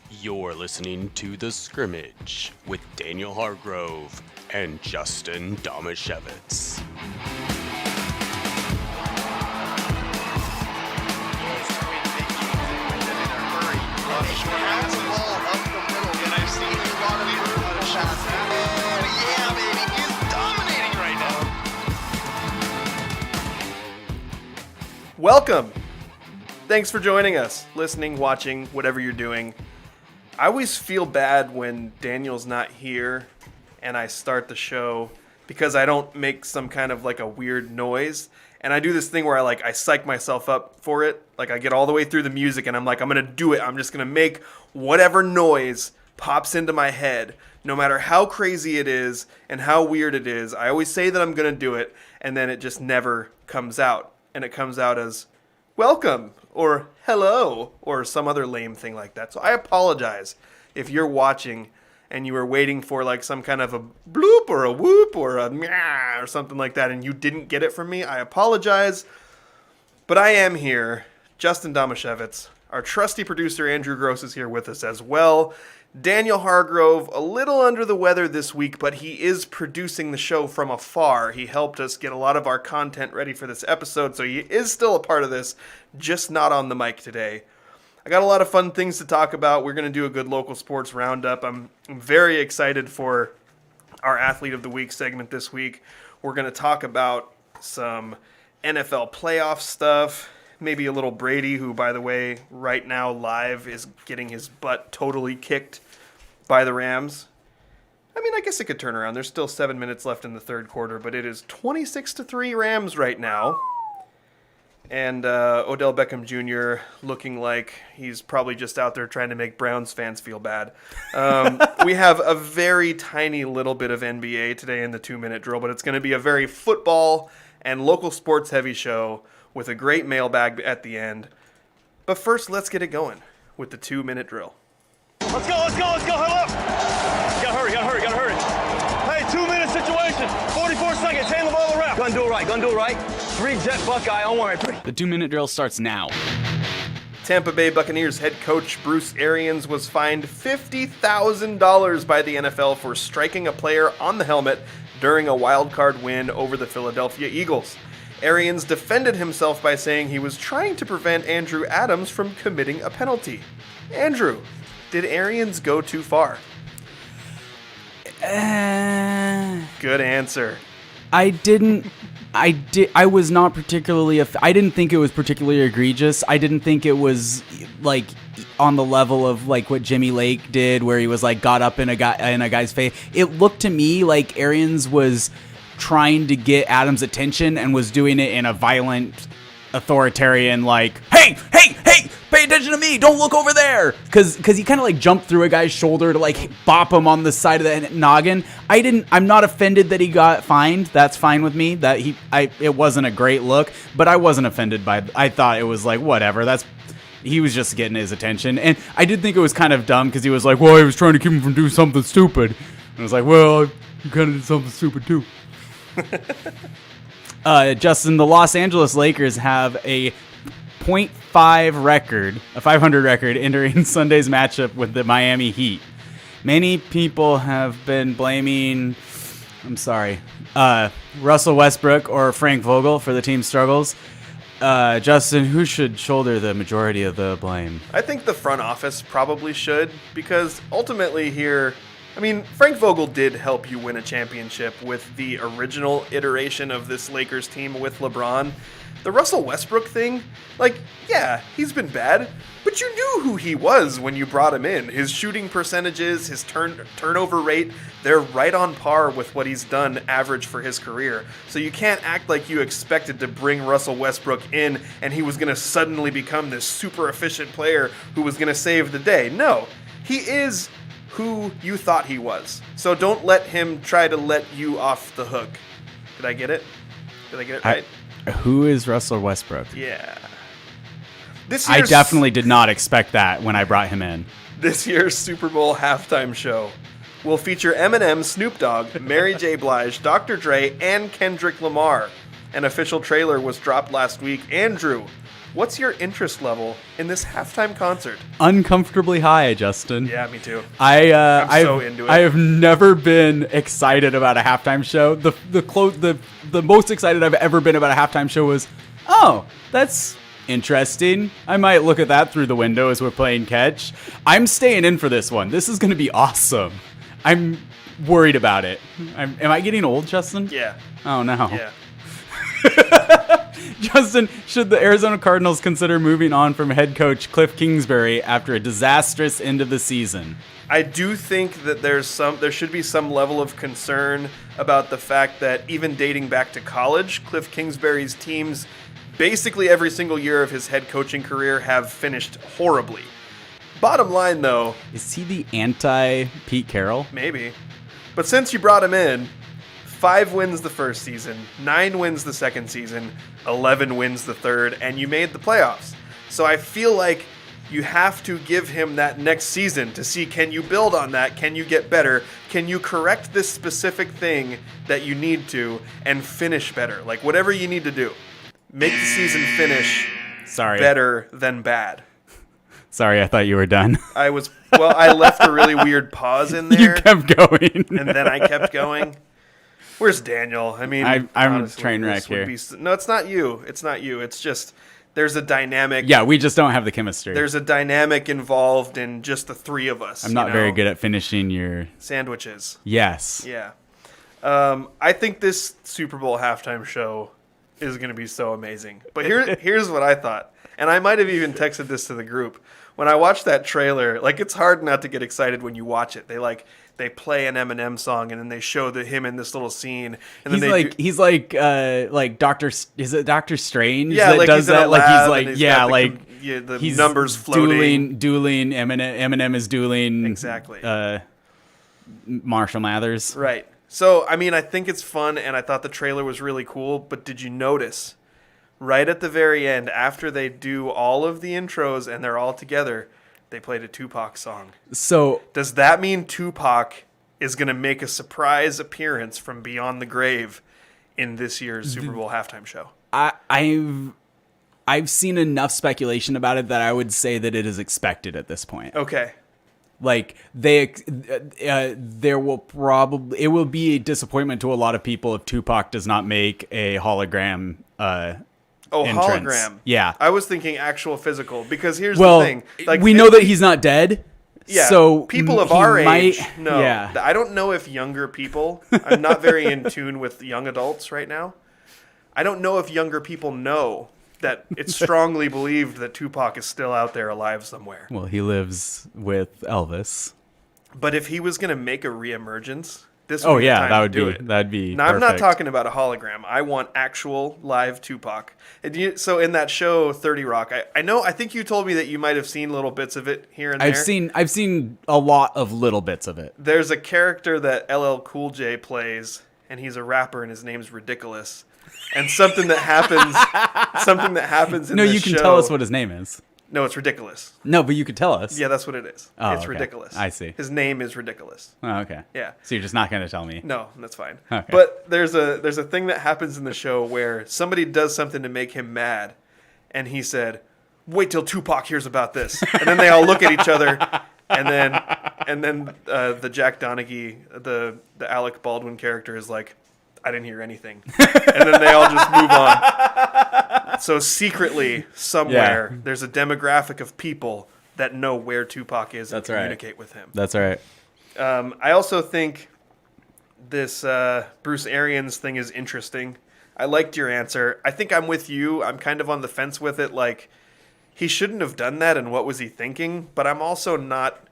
You're listening to The Scrimmage with Daniel Hargrove and Justin Domashevitz. Welcome. Thanks for joining us, listening, watching, whatever you're doing. I always feel bad when Daniel's not here and I start the show because I don't make some kind of like a weird noise. And I do this thing where I psych myself up for it. Like I get all the way through the music and I'm like, I'm going to do it. I'm just going to make whatever noise pops into my head, no matter how crazy it is and how weird it is. I always say that I'm going to do it and then it just never comes out. And it comes out as welcome or hello or some other lame thing like that. So I apologize if you're watching and you were waiting for like some kind of a bloop or a whoop or a meow or something like that and you didn't get it from me. I apologize. But I am here. Justin Domashevitz. Our trusty producer Andrew Gross is here with us as well. Daniel Hargrove, a little under the weather this week, but he is producing the show from afar. He helped us get a lot of our content ready for this episode, so he is still a part of this, just not on the mic today. I got a lot of fun things to talk about. We're going to do a good local sports roundup. I'm very excited for our Athlete of the Week segment this week. We're going to talk about some NFL playoff stuff. Maybe a little Brady, who, by the way, right now live is getting his butt totally kicked by the Rams. I mean, I guess it could turn around. There's still 7 minutes left in the third quarter, but it is 26-3 Rams right now. And Odell Beckham Jr. looking like he's probably just out there trying to make Browns fans feel bad. We have a very tiny little bit of NBA today in the 2-minute drill, but it's going to be a very football and local sports heavy show with a great mailbag at the end. But first, let's get it going with the 2-minute drill. Let's go, huddle up! Gotta hurry. Hey, 2-minute situation, 44 seconds, hand the ball to ref. Gonna do it right. 3-jet Buckeye, don't worry. The 2-minute drill starts now. Tampa Bay Buccaneers head coach Bruce Arians was fined $50,000 by the NFL for striking a player on the helmet during a wild card win over the Philadelphia Eagles. Arians defended himself by saying he was trying to prevent Andrew Adams from committing a penalty. Andrew, did Arians go too far? Good answer. I was not particularly. I didn't think it was particularly egregious. I didn't think it was like on the level of like what Jimmy Lake did, where he was like got up in a guy's face. It looked to me like Arians was trying to get Adams' attention and was doing it in a violent, authoritarian, like, hey, pay attention to me, don't look over there, because he kind of like jumped through a guy's shoulder to like bop him on the side of the noggin. I'm not offended that he got fined. That's fine with me. That it wasn't a great look, but I wasn't offended by it. I thought it was like, whatever, he was just getting his attention. And I did think it was kind of dumb because he was like, well, he was trying to keep him from doing something stupid. And I was like, well, you kind of did something stupid too. Justin, the Los Angeles Lakers have a .5 record, a 500 record, entering Sunday's matchup with the Miami Heat. Many people have been blaming, Russell Westbrook or Frank Vogel for the team's struggles. Justin, who should shoulder the majority of the blame? I think the front office probably should, because ultimately here, I mean, Frank Vogel did help you win a championship with the original iteration of this Lakers team with LeBron. The Russell Westbrook thing, like, yeah, he's been bad, but you knew who he was when you brought him in. His shooting percentages, his turnover rate, they're right on par with what he's done average for his career. So you can't act like you expected to bring Russell Westbrook in and he was going to suddenly become this super efficient player who was going to save the day. No, he is who you thought he was. So don't let him try to let you off the hook. Did I get it? Did I get it right? Who is Russell Westbrook? Yeah. I definitely did not expect that when I brought him in. This year's Super Bowl halftime show will feature Eminem, Snoop Dogg, Mary J. Blige, Dr. Dre, and Kendrick Lamar. An official trailer was dropped last week. Andrew, What's your interest level in this halftime concert? Uncomfortably high, Justin. Yeah, me too. I'm so into it. I have never been excited about a halftime show. The most excited I've ever been about a halftime show was, oh, that's interesting. I might look at that through the window as we're playing catch. I'm staying in for this one. This is going to be awesome. I'm worried about it. Am I getting old, Justin? Yeah. Oh, no. Yeah. Justin, should the Arizona Cardinals consider moving on from head coach Cliff Kingsbury after a disastrous end of the season? I do think that there should be some level of concern about the fact that even dating back to college, Cliff Kingsbury's teams, basically every single year of his head coaching career, have finished horribly. Bottom line, though, Is he the anti-Pete Carroll? maybe. But since you brought him in, 5 wins the first season, 9 wins the second season, 11 wins the third, and you made the playoffs. So I feel like you have to give him that next season to see, can you build on that? Can you get better? Can you correct this specific thing that you need to and finish better? Like, whatever you need to do. Make the season finish better than bad. Sorry, I thought you were done. I left a really weird pause in there. You kept going. And then I kept going. Where's Daniel? I mean, I'm honestly, a train wreck this would here. No, it's not you. It's not you. It's just there's a dynamic. Yeah, we just don't have the chemistry. There's a dynamic involved in just the three of us. I'm not very good at finishing your sandwiches. Yes. Yeah. I think this Super Bowl halftime show is going to be so amazing. But here's what I thought. And I might have even texted this to the group. When I watched that trailer, like, it's hard not to get excited when you watch it. They play an Eminem song and then they show him in this little scene. And then he's like Doctor. Is it Doctor Strange? Yeah, that like does he's in that. a Like lab he's and like the numbers floating. Dueling. Eminem is dueling. Exactly. Marshall Mathers. Right. So I mean, I think it's fun, and I thought the trailer was really cool. But did you notice? Right at the very end, after they do all of the intros and they're all together, they played a Tupac song. So does that mean Tupac is going to make a surprise appearance from beyond the grave in this year's Super Bowl halftime show? I've seen enough speculation about it that I would say that it is expected at this point. Okay. Like it will be a disappointment to a lot of people if Tupac does not make a hologram entrance. Hologram. Yeah. I was thinking actual physical, because here's the thing. Like, we know that he's not dead. Yeah. So people of our age, no. Yeah. I don't know if younger people, I'm not very in tune with young adults right now. I don't know if younger people know that it's strongly believed that Tupac is still out there alive somewhere. Well, he lives with Elvis. But if he was going to make a reemergence, this would be the time to do it. That'd be Now, perfect. I'm not talking about a hologram. I want actual live Tupac. So in that show, 30 Rock, I think you told me that you might have seen little bits of it here and there. I've seen a lot of little bits of it. There's a character that LL Cool J plays, and he's a rapper, and his name's Ridiculous. And something that happens in No, the you can show, tell us what his name is. No, it's Ridiculous. No, but you could tell us. Yeah, that's what it is. Oh, it's okay. Ridiculous. I see. His name is Ridiculous. Oh, okay. Yeah. So you're just not going to tell me? No, that's fine. Okay. But there's a thing that happens in the show where somebody does something to make him mad, and he said, "Wait till Tupac hears about this." And then they all look at each other, and then the Jack Donaghy, the Alec Baldwin character is like, "I didn't hear anything," and then they all just move on. So secretly, somewhere, there's a demographic of people that know where Tupac is and communicate with him. That's right. I also think this Bruce Arians thing is interesting. I liked your answer. I think I'm with you. I'm kind of on the fence with it. Like, he shouldn't have done that, and what was he thinking? But I'm also not...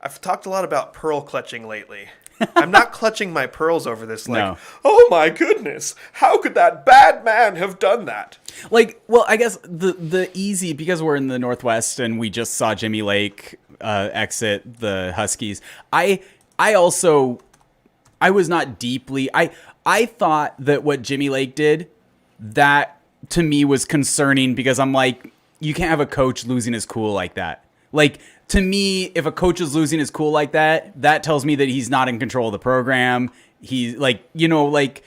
I've talked a lot about pearl clutching lately. I'm not clutching my pearls over this. Like, no. Oh my goodness, how could that bad man have done that? Like, well, I guess the easy, because we're in the Northwest and we just saw Jimmy Lake exit the Huskies. I was not deeply. I thought that what Jimmy Lake did, that to me was concerning, because I'm like, you can't have a coach losing his cool like that. Like, to me, if a coach is losing his cool like that, that tells me that he's not in control of the program. He's like, like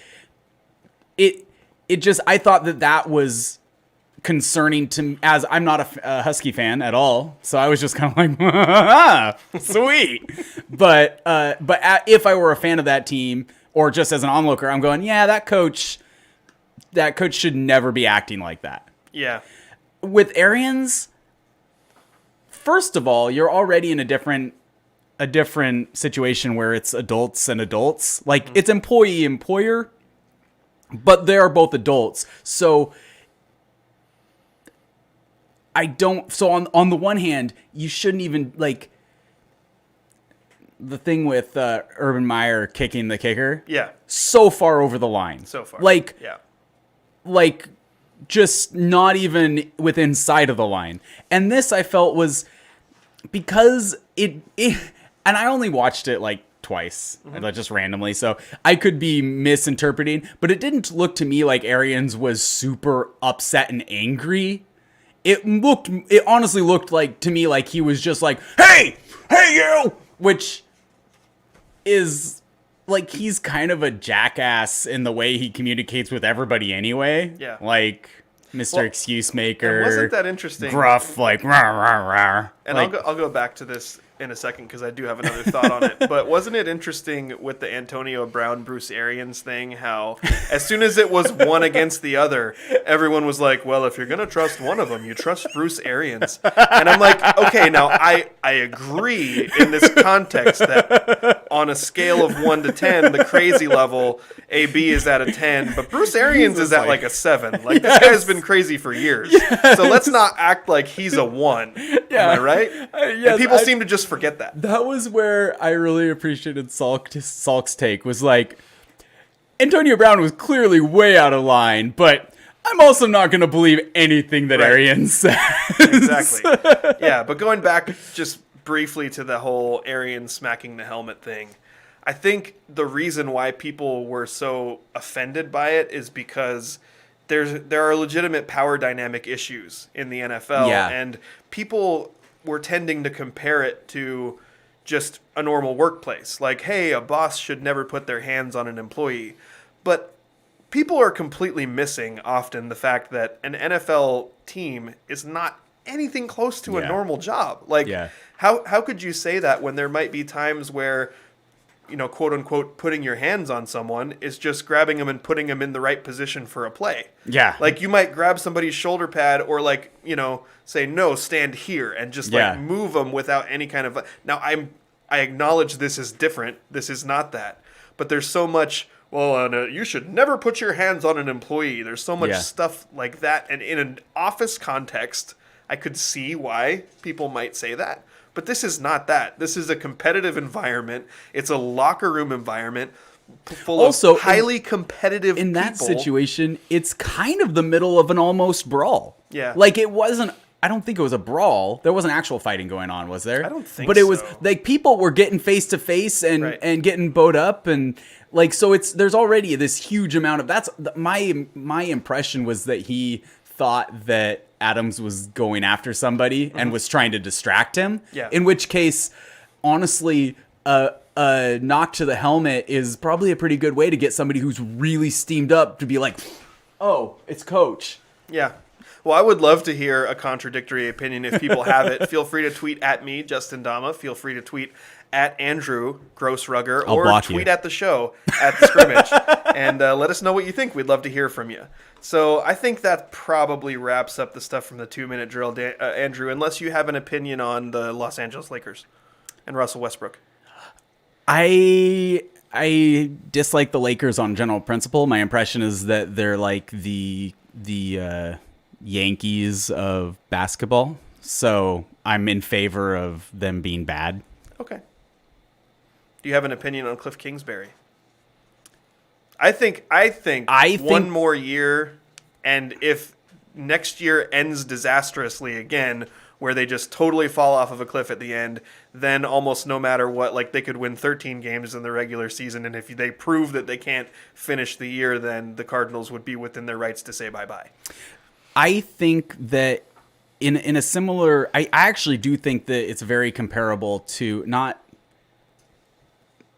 it just, I thought that was concerning to, as I'm not a Husky fan at all, so I was just kind of like, sweet. But if I were a fan of that team or just as an onlooker, I'm going, yeah, that coach should never be acting like that. Yeah. With Arians, first of all, you're already in a different situation where it's adults and adults. Like, it's employee-employer, but they are both adults. So on the one hand, you shouldn't even, like, the thing with Urban Meyer kicking the kicker. Yeah. So far over the line. So far. Like, just not even within sight of the line. And this I felt was because it and I only watched it like twice, just randomly, so I could be misinterpreting, but it didn't look to me like Arians was super upset and angry. It honestly looked like to me like he was just like, hey you, which is like, he's kind of a jackass in the way he communicates with everybody anyway. Yeah. Like Mr. Excuse Maker. Wasn't that interesting? Gruff, like, rah, rah, rah. And like, I'll go back to this in a second because I do have another thought on it. But wasn't it interesting with the Antonio Brown, Bruce Arians thing, how as soon as it was one against the other, everyone was like, well, if you're going to trust one of them, you trust Bruce Arians. And I'm like, okay, now I agree in this context that on a scale of 1 to 10, the crazy level, AB is at a 10, but Bruce Arians is at like a 7. Like, this guy's been crazy for years. So let's not act like he's a 1. Yeah. Am I right? Yes, and people seem to just forget that. That was where I really appreciated Salk's take, was like, Antonio Brown was clearly way out of line, but I'm also not going to believe anything that Arians says. Exactly. Yeah, but going back just briefly to the whole Arians smacking the helmet thing, I think the reason why people were so offended by it is because there are legitimate power dynamic issues in the NFL, and people were tending to compare it to just a normal workplace. Like, hey, a boss should never put their hands on an employee. But people are completely missing often the fact that an NFL team is not anything close to a normal job. Like, how could you say that when there might be times where, you know, quote unquote, putting your hands on someone is just grabbing them and putting them in the right position for a play. Yeah. Like, you might grab somebody's shoulder pad or, like, you know, say, no, stand here, and just like move them without any kind of. Now, I acknowledge this is different. This is not that. But there's so much, well, you should never put your hands on an employee. There's so much stuff like that. And in an office context, I could see why people might say that. But this is not that. This is a competitive environment. It's a locker room environment full of highly competitive people. In that situation, it's kind of the middle of an almost brawl. Yeah. Like, it wasn't, I don't think it was a brawl. There wasn't actual fighting going on, was there? I don't think so. But it was, like, people were getting face to face and getting bowed up, and like, so there's already this huge amount of, that's my impression was that he thought that Adams was going after somebody and was trying to distract him. Yeah. In which case, honestly, a knock to the helmet is probably a pretty good way to get somebody who's really steamed up to be like, oh, it's Coach. Yeah. Well, I would love to hear a contradictory opinion if people have it. Feel free to tweet at me, Justin Dama. Feel free to tweet at Andrew Grossrugger, or tweet at the show at the Scrimmage, and let us know what you think. We'd love to hear from you. So I think that probably wraps up the stuff from the 2-minute drill, Andrew, unless you have an opinion on the Los Angeles Lakers and Russell Westbrook. I dislike the Lakers on general principle. My impression is that they're like the Yankees of basketball. So I'm in favor of them being bad. Okay. Do you have an opinion on Cliff Kingsbury? I think one more year, and if next year ends disastrously again, where they just totally fall off of a cliff at the end, then almost no matter what, like, they could win 13 games in the regular season, and if they prove that they can't finish the year, then the Cardinals would be within their rights to say bye-bye. I think that in a similar, I actually do think that it's very comparable to, not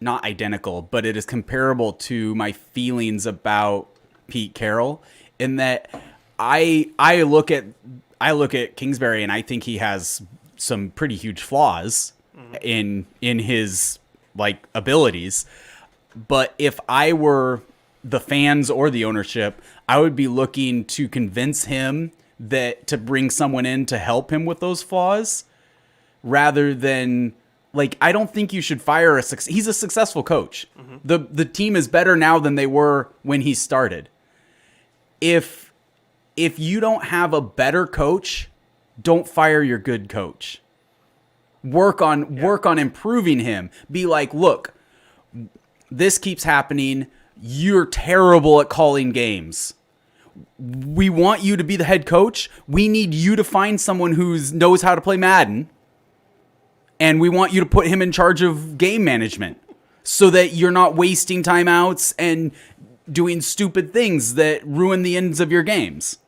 identical, but it is comparable to my feelings about Pete Carroll, in that I look at Kingsbury and I think he has some pretty huge flaws in his like abilities. But if I were the fans or the ownership, I would be looking to convince him that to bring someone in to help him with those flaws rather than like, I don't think you should fire he's a successful coach. The team is better now than they were when he started. If you don't have a better coach, don't fire your good coach. Work on improving him. Be like, look, this keeps happening. You're terrible at calling games. We want you to be the head coach. We need you to find someone who knows how to play Madden. And we want you to put him in charge of game management so that you're not wasting timeouts and doing stupid things that ruin the ends of your games.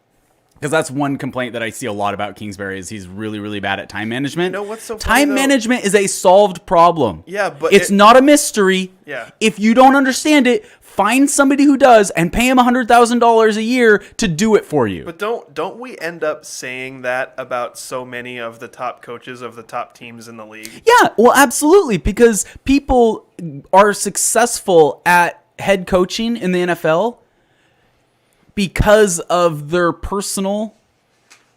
Because that's one complaint that I see a lot about Kingsbury is he's really, really bad at time management. You know what's so funny, time management is a solved problem. Yeah, but it's not a mystery. Yeah. If you don't understand it, find somebody who does and pay him $100,000 a year to do it for you. But don't we end up saying that about so many of the top coaches of the top teams in the league? Yeah, well, absolutely, because people are successful at head coaching in the NFL because of their personal,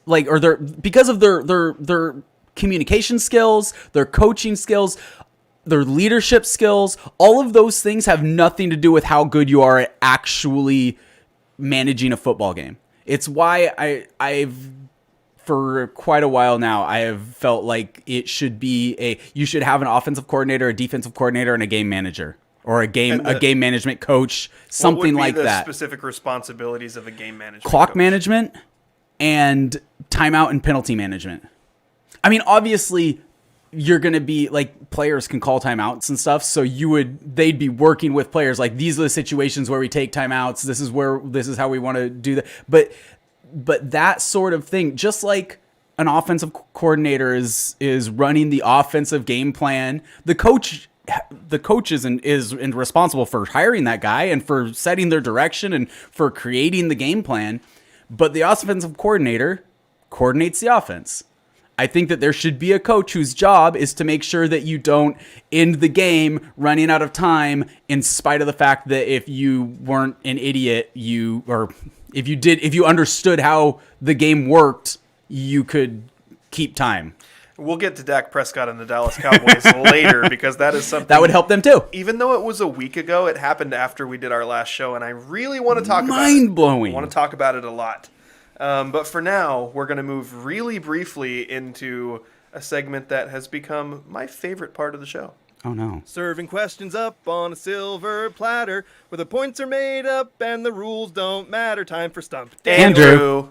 like, or because of their communication skills, their coaching skills, their leadership skills. All of those things have nothing to do with how good you are at actually managing a football game. It's why I've for quite a while now, I have felt like it should be you should have an offensive coordinator, a defensive coordinator, and a game manager. Or a game management coach, something like that. What would be the specific responsibilities of a game management Clock coach? Management and timeout and penalty management. I mean, obviously, you're going to be like players can call timeouts and stuff, so they'd be working with players like these are the situations where we take timeouts. This is how we want to do that. But that sort of thing, just like an offensive coordinator is running the offensive game plan, the coach is responsible for hiring that guy and for setting their direction and for creating the game plan. But the offensive coordinator coordinates the offense. I think that there should be a coach whose job is to make sure that you don't end the game running out of time in spite of the fact that if you weren't an idiot, if you understood how the game worked, you could keep time. We'll get to Dak Prescott and the Dallas Cowboys later because that is something that would help them too. Even though it was a week ago, it happened after we did our last show, and I really want to talk about it. Mind-blowing. I want to talk about it a lot. But for now, we're going to move really briefly into a segment that has become my favorite part of the show. Oh, no. Serving questions up on a silver platter where the points are made up and the rules don't matter. Time for Stump Andrew.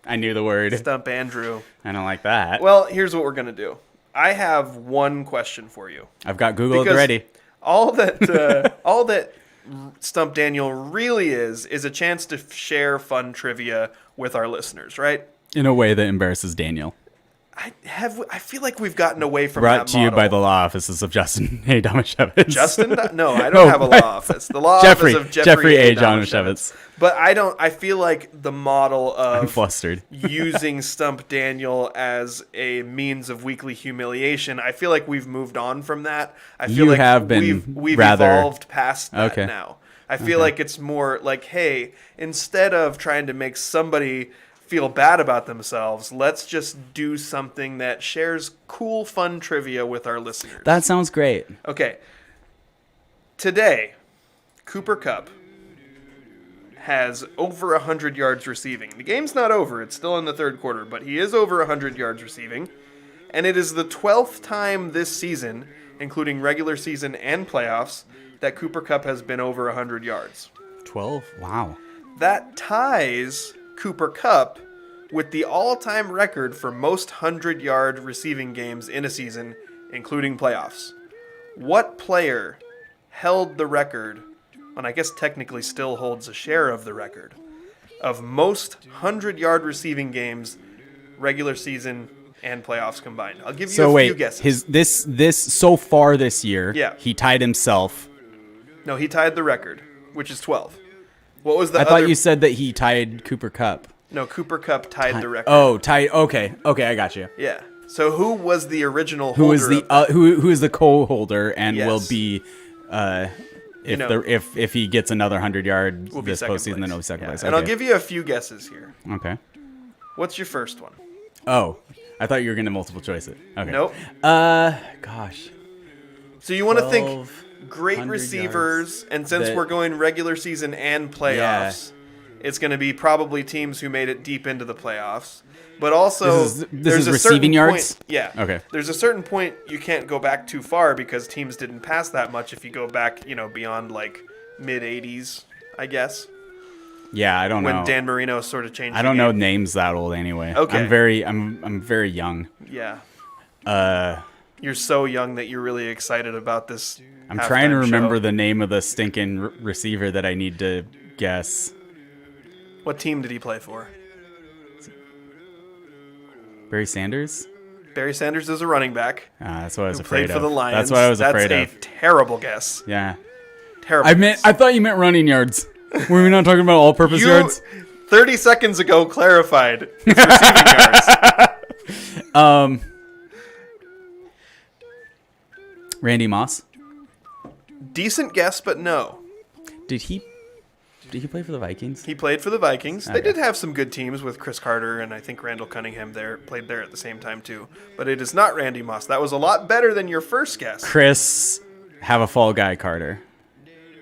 I knew the word. Stump Andrew. I don't like that. Well, here's what we're going to do. I have one question for you. I've got Google at the ready. All that Stump Daniel really is a chance to share fun trivia with our listeners, right? In a way that embarrasses Daniel. I feel like we've gotten away from Brought that to model. you by the law offices of Justin A. Domashevitz. Justin? No, I don't have a law office. The law office of Jeffrey A. Domashevitz. But I feel like the model I'm of flustered. using Stump Daniel as a means of weekly humiliation, I feel like we've moved on from that. I feel like have been we've rather evolved past that now. I feel like it's more like, hey, instead of trying to make somebody feel bad about themselves, let's just do something that shares cool, fun trivia with our listeners. That sounds great. Okay. Today, Cooper Kupp has over 100 yards receiving. The game's not over. It's still in the third quarter, but he is over 100 yards receiving. And it is the 12th time this season, including regular season and playoffs, that Cooper Kupp has been over 100 yards. 12? Wow. That ties Cooper Kupp with the all-time record for most 100-yard receiving games in a season, including playoffs. What player held the record, and I guess technically still holds a share of the record, of most 100-yard receiving games, regular season and playoffs combined? I'll give you a few guesses. This so far this year, Yeah. he tied himself. No, he tied the record, which is 12. What was the I other? thought you said that he tied Cooper Kupp. No, Cooper Kupp tied the record. Oh, tied. Okay, I got you. Yeah. So who was the original Who holder? is the who is the co-holder and Yes. will be if he gets another 100 yards Will be this second postseason, place. then he'll be second Yeah. place. And I'll give you a few guesses here. Okay. What's your first one? Oh, I thought you were going to multiple choice it. Okay. Nope. Gosh. So you want to think 1,200 great receivers, yards and since that- we're going regular season and playoffs, it's going to be probably teams who made it deep into the playoffs. But also, This there's is a receiving certain yards? point, yeah. Okay. There's a certain point you can't go back too far because teams didn't pass that much. If you go back, beyond like mid '80s, I guess. Yeah, I don't know. When Dan Marino sort of changed. I don't know names that old anyway. Okay. I'm very young. Yeah. Uh, You're so young that you're really excited about this. I'm trying to halftime remember show. the name of the stinking receiver that I need to guess. What team did he play for? Barry Sanders? Barry Sanders is a running back That's what I was who afraid played for the of. Lions. That's what I was afraid That's of. a terrible guess. Yeah. Terrible. I thought you meant running yards. Were we not talking about all-purpose You yards? 30 seconds ago clarified it's receiving yards. Randy Moss? Decent guess, but no. Did he play for the Vikings? He played for the Vikings. They Okay. did have some good teams with Chris Carter and I think Randall Cunningham played there at the same time too. But it is not Randy Moss. That was a lot better than your first guess. Chris have a fall guy Carter.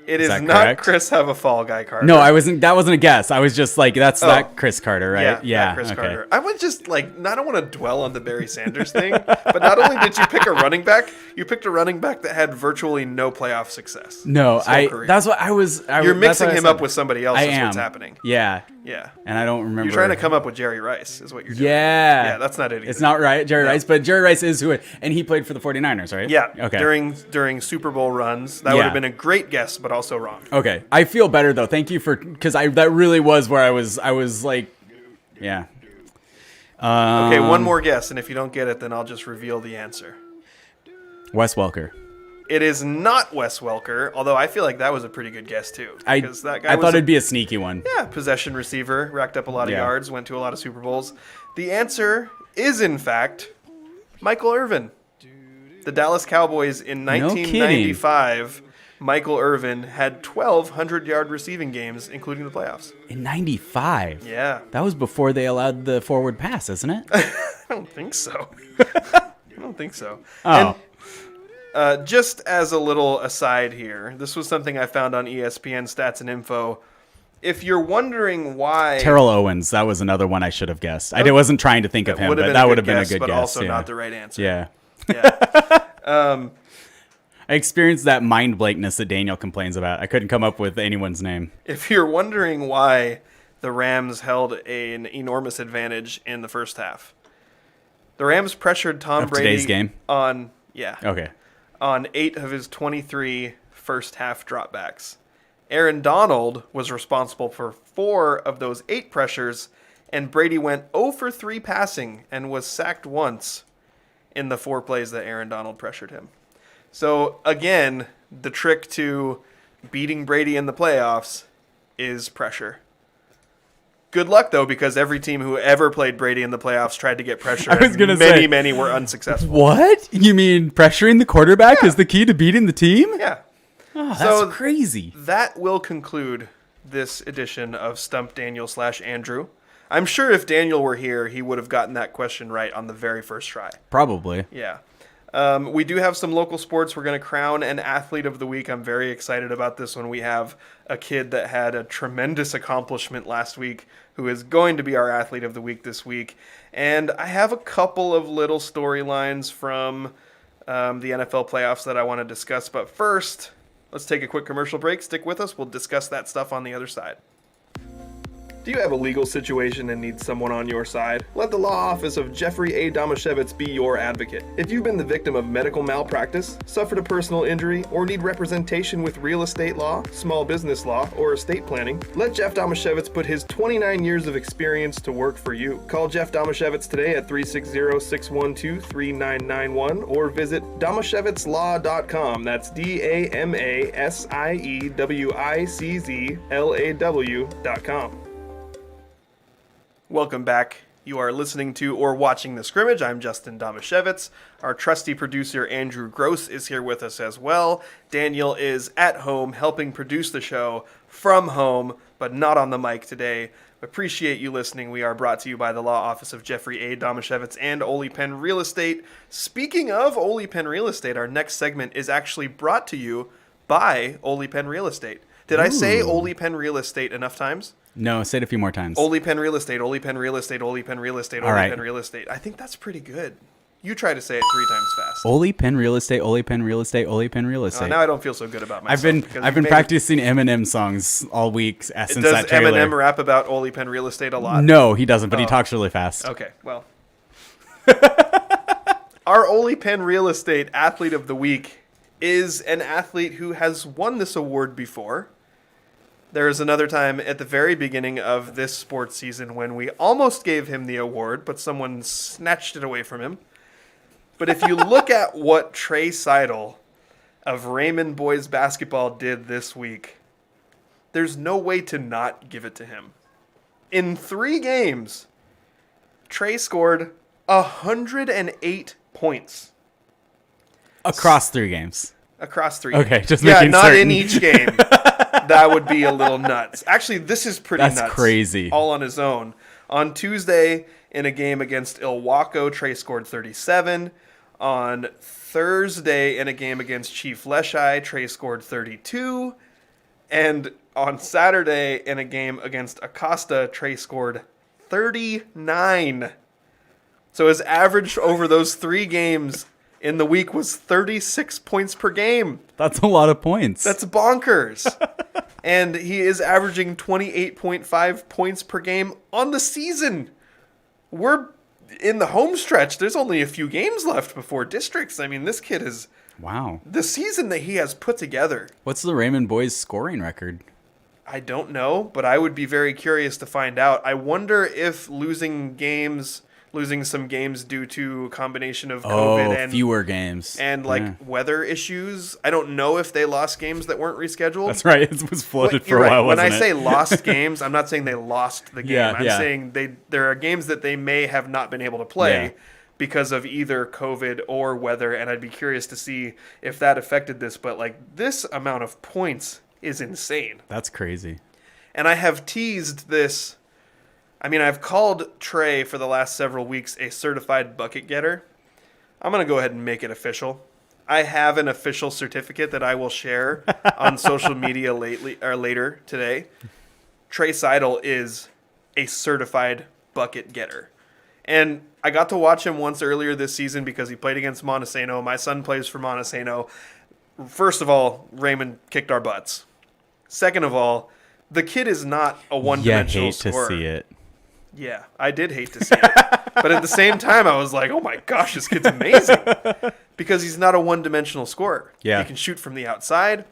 It is that not correct? Chris have a fall guy Carter. No, that wasn't a guess. I was just like, that's that Chris Carter, right? Yeah, that Chris okay. Carter. I would just I don't want to dwell on the Barry Sanders thing, but not only did you pick a running back, you picked a running back that had virtually no playoff success. No, his whole career. that's what I was. You're that's what mixing I him said. up with somebody else. I Is am. what's happening. Yeah, Yeah. and I don't remember. You're trying to come up with Jerry Rice, is what you're doing. Yeah. Yeah, that's not it either. It's not right, Jerry Rice, but Jerry Rice is who it, and he played for the 49ers, right? Yeah. Okay. During Super Bowl runs, that would have been a great guess, but also wrong. Okay. I feel better though. Thank you because that really was where I was like, yeah. Okay, one more guess, and if you don't get it, then I'll just reveal the answer. Wes Welker. It is not Wes Welker, although I feel like that was a pretty good guess too. I Because that guy I was thought it'd be a sneaky one. Yeah, possession receiver, racked up a lot of Yeah. yards, went to a lot of Super Bowls. The answer is, in fact, Michael Irvin. The Dallas Cowboys in kidding. 1995, Michael Irvin had 12 100-yard receiving games, including the playoffs. In '95. Yeah, That was before they allowed the forward pass, isn't it? I don't think so. I don't think so. Oh. And just as a little aside here, this was something I found on ESPN Stats and Info. If you're wondering why... Terrell Owens. That was another one I should have guessed. I wasn't trying to think of him, would have but been that a would good have been a guess, good but guess. also yeah. not the right answer. Yeah. Yeah. I experienced that mind blankness that Daniel complains about. I couldn't come up with anyone's name. If you're wondering why the Rams held an enormous advantage in the first half, the Rams pressured Tom Of Brady today's game? on 8 of his 23 first half dropbacks. Aaron Donald was responsible for 4 of those 8 pressures, and Brady went 0 for 3 passing and was sacked once in the 4 plays that Aaron Donald pressured him. So, again, the trick to beating Brady in the playoffs is pressure. Good luck, though, because every team who ever played Brady in the playoffs tried to get pressure. I was gonna many, say- many were unsuccessful. What? You mean pressuring the quarterback is the key to beating the team? Yeah. Oh, that's So- crazy. That will conclude this edition of Stump Daniel / Andrew. I'm sure if Daniel were here, he would have gotten that question right on the very first try. Probably. Yeah. We do have some local sports. We're going to crown an athlete of the week. I'm very excited about this one. We have a kid that had a tremendous accomplishment last week who is going to be our athlete of the week this week. And I have a couple of little storylines from the NFL playoffs that I want to discuss. But first, let's take a quick commercial break. Stick with us. We'll discuss that stuff on the other side. Do you have a legal situation and need someone on your side? Let the law office of Jeffrey A. Damashevitz be your advocate. If you've been the victim of medical malpractice, suffered a personal injury, or need representation with real estate law, small business law, or estate planning, let Jeff Damashevitz put his 29 years of experience to work for you. Call Jeff Damashevitz today at 360-612-3991 or visit damashevitzlaw.com. That's DAMASIEWICZLAW.com. Welcome back. You are listening to or watching The Scrimmage. I'm Justin Domashevitz. Our trusty producer, Andrew Gross, is here with us as well. Daniel is at home helping produce the show from home, but not on the mic today. Appreciate you listening. We are brought to you by the law office of Jeffrey A. Domashevitz and Ole Penn Real Estate. Speaking of Ole Penn Real Estate, our next segment is actually brought to you by Ole Penn Real Estate. Did I say Ole Penn Real Estate enough times? No, say it a few more times. Ole Penn Real Estate, Ole Penn Real Estate, Ole Penn Real Estate, Ole right. Penn Real Estate. I think that's pretty good. You try to say it 3 times fast. Ole Penn Real Estate, Ole Penn Real Estate, Ole Penn Real Estate. Now I don't feel so good about myself. I've been practicing Eminem songs all week since Does that trailer. Eminem rap about Ole Penn Real Estate a lot? No, he doesn't, but he talks really fast. Okay, well. Our Ole Penn Real Estate Athlete of the Week is an athlete who has won this award before. There is another time at the very beginning of this sports season when we almost gave him the award, but someone snatched it away from him. But if you look at what Tre Seydel of Raymond boys basketball did this week, there's no way to not give it to him. In 3 games, Tre scored 108 points. Across 3 games. Across 3 Okay, games. just yeah, making not certain. in each game. That would be a little nuts. Actually, this is pretty That's nuts. crazy. All on his own. On Tuesday, in a game against Ilwaco, Tre scored 37. On Thursday, in a game against Chief Leshai, Tre scored 32. And on Saturday, in a game against Acosta, Tre scored 39. So his average over those 3 games in the week was 36 points per game. That's a lot of points. That's bonkers. And he is averaging 28.5 points per game on the season. We're in the home stretch. There's only a few games left before districts. I mean, this kid is... Wow. The season that he has put together. What's the Raymond boys scoring record? I don't know, but I would be very curious to find out. I wonder if losing some games due to a combination of COVID and fewer games and weather issues. I don't know if they lost games that weren't rescheduled. That's right. It was flooded for You're a while. When I wasn't it? say lost games, I'm not saying they lost the game. Yeah, I'm yeah. saying there are games that they may have not been able to play Yeah. because of either COVID or weather, and I'd be curious to see if that affected this. But this amount of points is insane. That's crazy. And I have teased this. I mean, I've called Tre for the last several weeks a certified bucket getter. I'm going to go ahead and make it official. I have an official certificate that I will share on social media later today. Tre Seydel is a certified bucket getter. And I got to watch him once earlier this season because he played against Montesano. My son plays for Montesano. First of all, Raymond kicked our butts. Second of all, the kid is not a one-dimensional scorer. To see it. Yeah, I did hate to see it. But at the same time, I was like, oh my gosh, this kid's amazing. Because he's not a one-dimensional scorer. Yeah. He can shoot from the outside.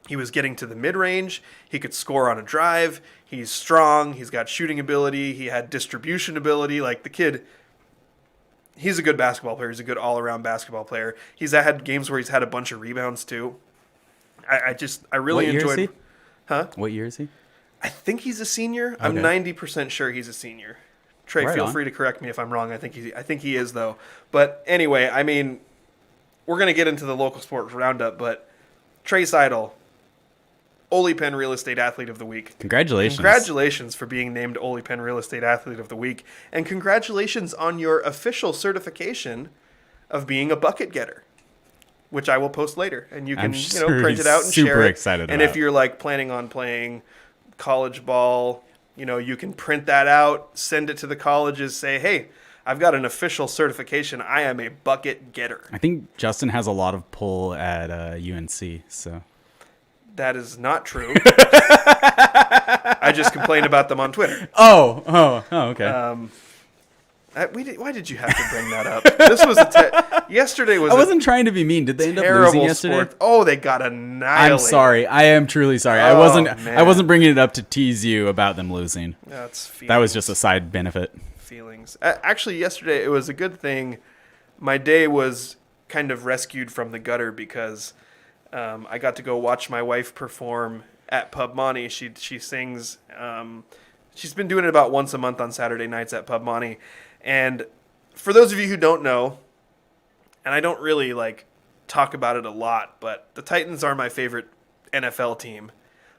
He was getting to the mid-range. He could score on a drive. He's strong. He's got shooting ability. He had distribution ability. The kid, he's a good basketball player. He's a good all-around basketball player. He's had games where he's had a bunch of rebounds, too. I really What year enjoyed... is he? Huh? What year is he? I think he's a senior. I'm 90% sure he's a senior. Tre, Right feel on. free to correct me if I'm wrong. I think he is, though. But anyway, I mean, we're going to get into the local sports roundup, but Tre Seydel, Ole Penn Real Estate Athlete of the Week. Congratulations. Congratulations for being named Ole Penn Real Estate Athlete of the Week. And congratulations on your official certification of being a bucket getter, which I will post later. And you can print it out and share it. Super excited and about if you're planning on playing college ball, you can print that out, send it to the colleges, say, hey, I've got an official certification. I am a bucket getter. I think Justin has a lot of pull at UNC, so. That is not true. I just complained about them on Twitter. Oh, okay. Why did you have to bring that up? This was yesterday was I wasn't trying to be mean. Did they end up losing terrible yesterday? sport. Oh, they got annihilated. I'm sorry. I am truly sorry. I wasn't bringing it up to tease you about them losing. That's feelings. That was just a side benefit. Feelings. Actually, yesterday it was a good thing. My day was kind of rescued from the gutter because I got to go watch my wife perform at Pub Monty. She sings She's been doing it about once a month on Saturday nights at Pub Monty. And for those of you who don't know, and I don't really talk about it a lot, but the Titans are my favorite NFL team.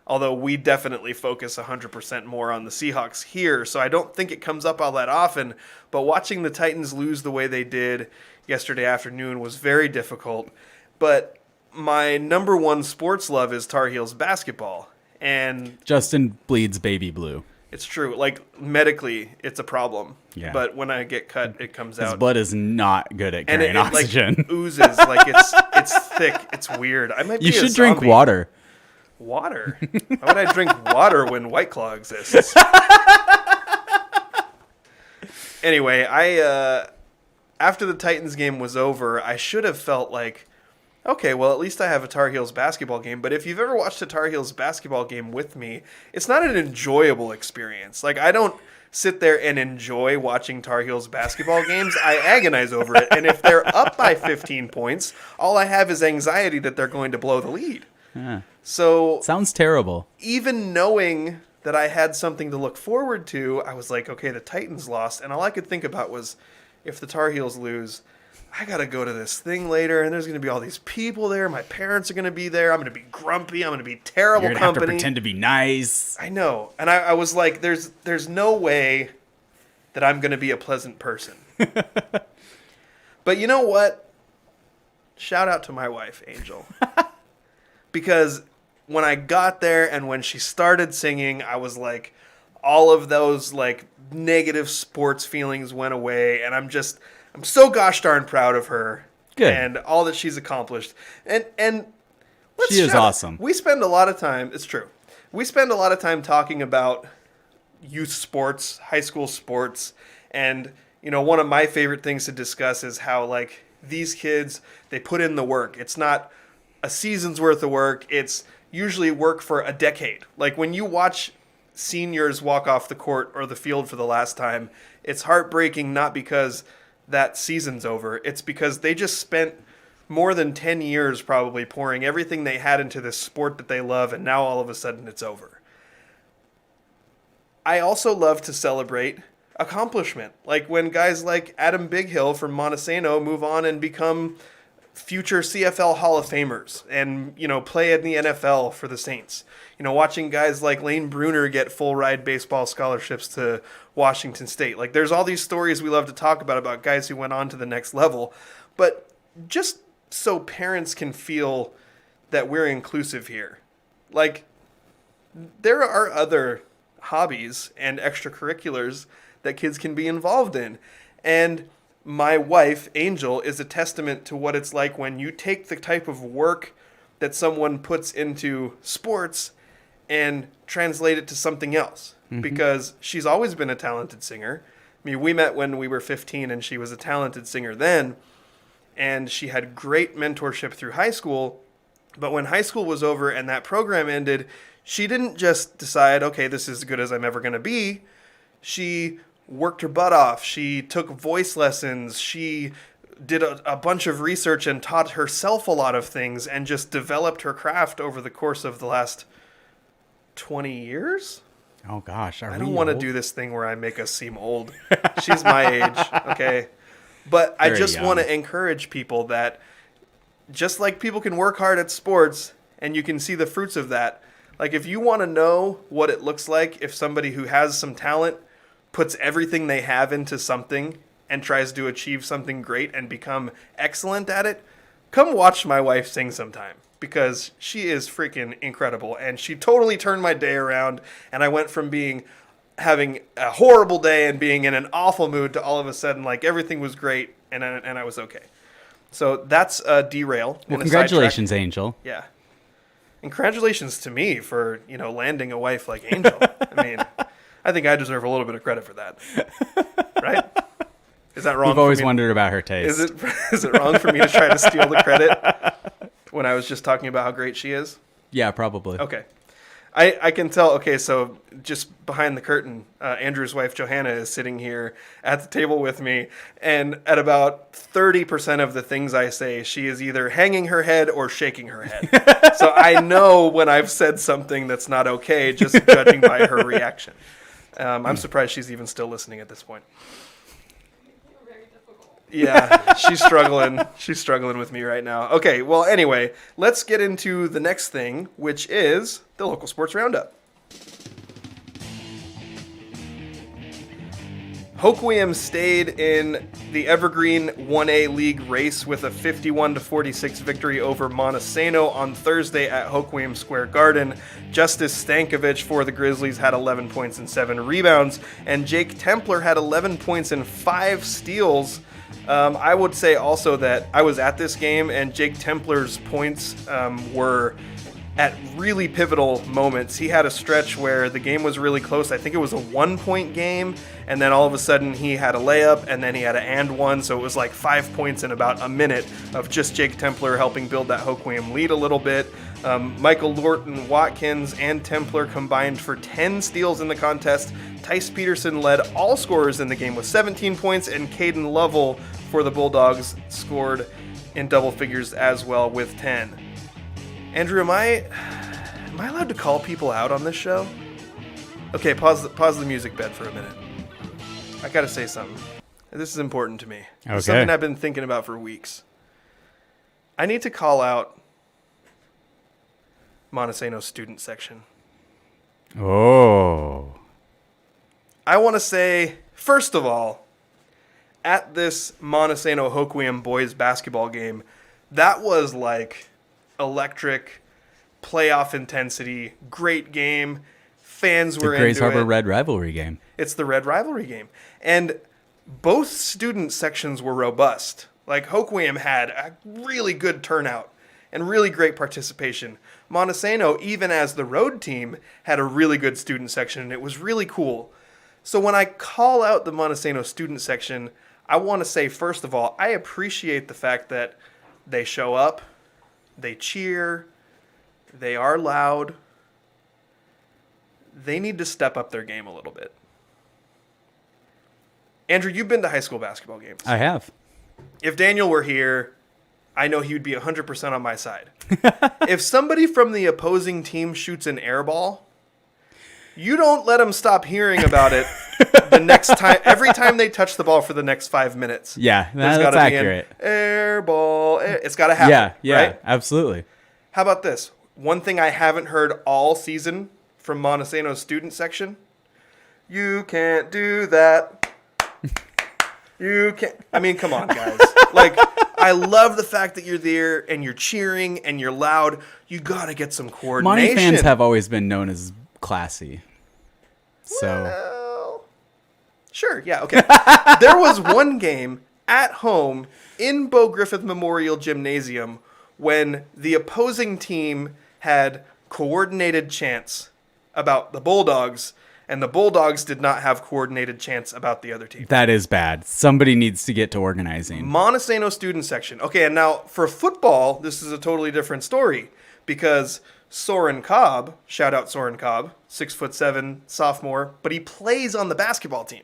Although we definitely focus 100% more on the Seahawks here, so I don't think it comes up all that often. But watching the Titans lose the way they did yesterday afternoon was very difficult. But my number one sports love is Tar Heels basketball. And Justin bleeds baby blue. it's true. Medically, it's a problem. Yeah. But when I get cut, it comes His out. blood is not good at And carrying oxygen. Oozes. It's thick. It's weird. I might be You a should drink zombie. water. Water? Why would I drink water when White Claw exists? Anyway, after the Titans game was over, I should have felt okay, well, at least I have a Tar Heels basketball game. But if you've ever watched a Tar Heels basketball game with me, it's not an enjoyable experience. I don't sit there and enjoy watching Tar Heels basketball games. I agonize over it. And if they're up by 15 points, all I have is anxiety that they're going to blow the lead. Yeah. So Sounds terrible. even knowing that I had something to look forward to, I was like, okay, the Titans lost. And all I could think about was, if the Tar Heels lose, I got to go to this thing later, and there's going to be all these people there. My parents are going to be there. I'm going to be grumpy. I'm going to be terrible You're gonna have to company. pretend to be nice. I know. And I was like, there's no way that I'm going to be a pleasant person. But you know what? Shout out to my wife, Angel. Because when I got there and when she started singing, I was like, all of those negative sports feelings went away, and I'm so gosh darn proud of her. Good. And all that she's accomplished. And let's She is shout out. awesome. We spend a lot of time, it's true. We spend a lot of time talking about youth sports, high school sports, and one of my favorite things to discuss is how these kids, they put in the work. It's not a season's worth of work. It's usually work for a decade. When you watch seniors walk off the court or the field for the last time, it's heartbreaking, not because that season's over. It's because they just spent more than 10 years probably pouring everything they had into this sport that they love, and now all of a sudden it's over. I also love to celebrate accomplishment. When guys like Adam Bighill from Montesano move on and become future CFL Hall of Famers and, play in the NFL for the Saints. Watching guys like Lane Bruner get full ride baseball scholarships to Washington State. There's all these stories we love to talk about guys who went on to the next level. But just so parents can feel that we're inclusive here. There are other hobbies and extracurriculars that kids can be involved in. And my wife, Angel, is a testament to what it's like when you take the type of work that someone puts into sports and translate it to something else. Mm-hmm. Because she's always been a talented singer. I mean, we met when we were 15 and she was a talented singer then. And she had great mentorship through high school. But when high school was over and that program ended, she didn't just decide, okay, this is as good as I'm ever going to be. She worked her butt off. She took voice lessons. She did a bunch of research and taught herself a lot of things and just developed her craft over the course of the last 20 years. Oh gosh, I don't want to do this thing where I make us seem old. She's my age, okay? But I just want to encourage people that just like people can work hard at sports and you can see the fruits of that, if you want to know what it looks like if somebody who has some talent puts everything they have into something and tries to achieve something great and become excellent at it, come watch my wife sing sometime, because she is freaking incredible. And she totally turned my day around, and I went from having a horrible day and being in an awful mood to all of a sudden everything was great and I was okay. So that's a derail. Well, congratulations, Angel. Yeah. And congratulations to me for, landing a wife like Angel. I mean, I think I deserve a little bit of credit for that. Right? Is that wrong? We've always wondered about her taste. Is it wrong for me to try to steal the credit when I was just talking about how great she is? Yeah, probably. Okay. I can tell. Okay, so just behind the curtain, Andrew's wife, Johanna, is sitting here at the table with me. And at about 30% of the things I say, she is either hanging her head or shaking her head. So I know when I've said something that's not okay, just judging by her reaction. I'm surprised she's even still listening at this point. Yeah, she's struggling. She's struggling with me right now. Okay, well, anyway, let's get into the next thing, which is the local sports roundup. Hoquiam stayed in the Evergreen 1A League race with a 51-46 victory over Montesano on Thursday at Hoquiam Square Garden. Justice Stankovic for the Grizzlies had 11 points and 7 rebounds, and Jake Templer had 11 points and 5 steals. I would say also that I was at this game, and Jake Templer's points were at really pivotal moments. He had a stretch where the game was really close. I think it was a 1-point game, and then all of a sudden he had a layup, and then he had an and one, so it was like 5 points in about a minute of just Jake Templer helping build that Hoquiam lead a little bit. Michael Lorton, Watkins, and Templer combined for 10 steals in the contest. Tice Peterson led all scorers in the game with 17 points, and Caden Lovell for the Bulldogs scored in double figures as well with 10. Andrew, am I allowed to call people out on this show? Okay, pause the music bed for a minute. I gotta say something. This is important to me. Okay. It's something I've been thinking about for weeks. I need to call out Montesano's student section. Oh. I want to say, first of all, at this Montesano Hoquiam boys basketball game, that was like electric, playoff intensity, great game. Fans were into it. The Grays Harbor Red rivalry game. It's the Red rivalry game. And both student sections were robust. Like, Hoquiam had a really good turnout and really great participation. Montesano, even as the road team, had a really good student section, and it was really cool. So when I call out the Montesano student section, I want to say, first of all, I appreciate the fact that they show up, they cheer, they are loud. They need to step up their game a little bit. Andrew, you've been to high school basketball games. I have. If Daniel were here, I know he would be 100% on my side. If somebody from the opposing team shoots an air ball, you don't let them stop hearing about it the next time. Every time they touch the ball for the next 5 minutes. Yeah, there's that's gotta be accurate. An air ball. It's got to happen. Yeah, right? absolutely. How about this? One thing I haven't heard all season from Montesano's student section. You can't do that. You can't. I mean, come on, guys. Like, I love the fact that you're there and you're cheering and you're loud. You got to get some coordination. Monty fans have always been known as classy. So. Well, sure, yeah, okay. There was one game at home in Beau Griffith Memorial Gymnasium when the opposing team had coordinated chants about the Bulldogs, and the Bulldogs did not have coordinated chants about the other team. That is bad. Somebody needs to get to organizing. Montesano student section. Okay, and now for football, this is a totally different story because Soren Cobb, shout out Soren Cobb, 6'7" sophomore, but he plays on the basketball team.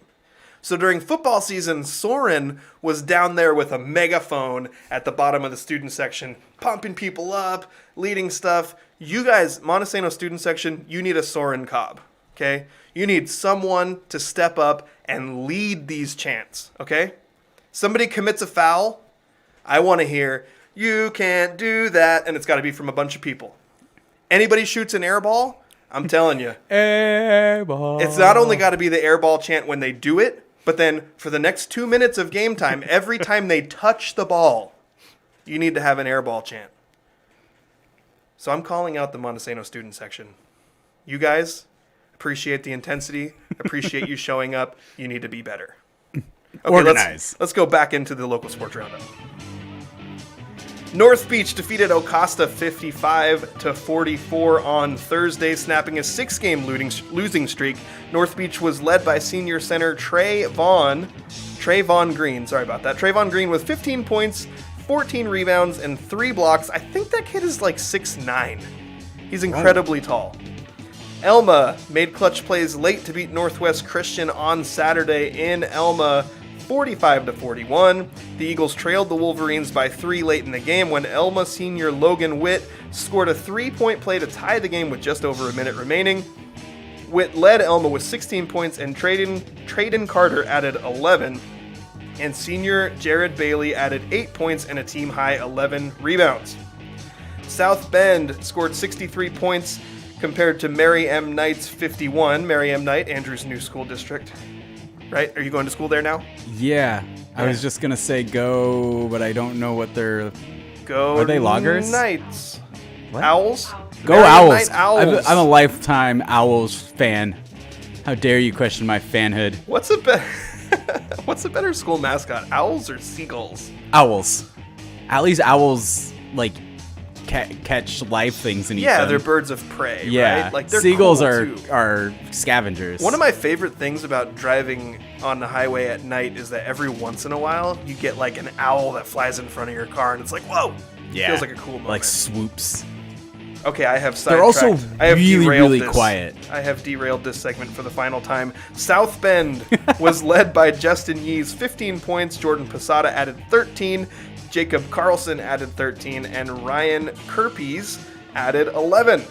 So during football season, Soren was down there with a megaphone at the bottom of the student section, pumping people up, leading stuff. You guys, Montesano student section, you need a Soren Cobb, okay? You need someone to step up and lead these chants, okay? Somebody commits a foul, I want to hear, you can't do that, and it's got to be from a bunch of people. Anybody shoots an air ball, I'm telling you. Air ball. It's not only got to be the air ball chant when they do it, but then for the next 2 minutes of game time, every time they touch the ball, you need to have an air ball chant. So I'm calling out the Montesano student section. You guys, appreciate the intensity, appreciate you showing up. You need to be better. Okay, Organize. Let's go back into the local sports roundup. North Beach defeated Ocasta 55-44 on Thursday, snapping a 6-game losing streak. North Beach was led by senior center Trayvon Green with 15 points, 14 rebounds, and 3 blocks. I think that kid is like 6'9". He's incredibly tall. Elma made clutch plays late to beat Northwest Christian on Saturday in Elma, 45-41. The Eagles trailed the Wolverines by 3 late in the game when Elma senior Logan Witt scored a 3-point play to tie the game with just over a minute remaining. led Elma with 16 points, and Traden Carter added 11. And senior Jared Bailey added 8 points and a team-high 11 rebounds. South Bend scored 63 points compared to Mary M. Knight's 51. Mary M. Knight, Andrew's new school district. Right? Are you going to school there now? Yeah. I was just going to say go, but I don't know what they're... Go Are they loggers? Knights. What? Owls? Go Mary M. Owls. Knight Owls. I'm a lifetime Owls fan. How dare you question my fanhood? What's a better school mascot, owls or seagulls? Owls. At least owls, like, catch live things and eat them. They're birds of prey, Yeah. right? Like, they're Seagulls cool, are too. are scavengers. One of my favorite things about driving on the highway at night is that every once in a while you get like an owl that flies in front of your car and it's like, whoa! Yeah. Feels like a cool moment. Like swoops. Okay, I have They're also sidetracked. I have really, derailed really this. quiet. I have derailed this segment for the final time. South Bend was led by Justin Yee's 15 points. Jordan Posada added 13. Jacob Carlson added 13. And Ryan Kerpies added 11.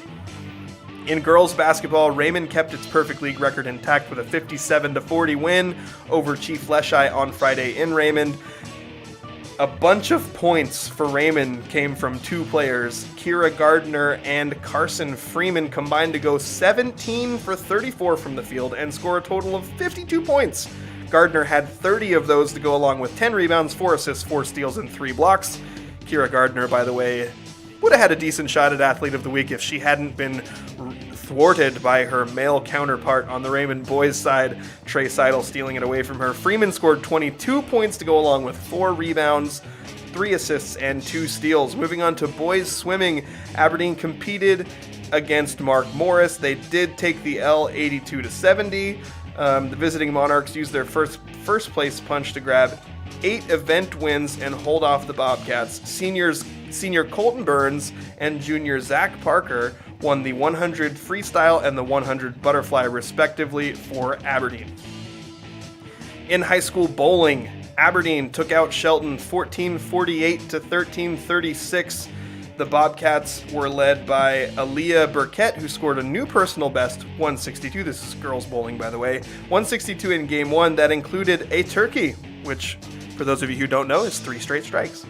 In girls basketball, Raymond kept its perfect league record intact with a 57-40 win over Chief Leshai on Friday in Raymond. A bunch of points for Raymond came from two players. Kira Gardner and Carson Freeman combined to go 17 for 34 from the field and score a total of 52 points. Gardner had 30 of those to go along with 10 rebounds, 4 assists, 4 steals, and 3 blocks. Kira Gardner, by the way, would have had a decent shot at Athlete of the Week if she hadn't been thwarted by her male counterpart on the Raymond boys side, Tre Seydel stealing it away from her. Freeman scored 22 points to go along with 4 rebounds, 3 assists, and 2 steals. Moving on to boys swimming, Aberdeen competed against Mark Morris. They did take the L 82-70. The visiting Monarchs used their first place punch to grab 8 event wins and hold off the Bobcats. Senior Colton Burns and junior Zach Parker won the 100 freestyle and the 100 butterfly respectively for Aberdeen. In high school bowling, Aberdeen took out Shelton 14-48 to 13-36. The Bobcats were led by Aaliyah Burkett, who scored a new personal best, 162. This is girls bowling, by the way. 162 in game 1. That included a turkey, which, for those of you who don't know, is 3 straight strikes.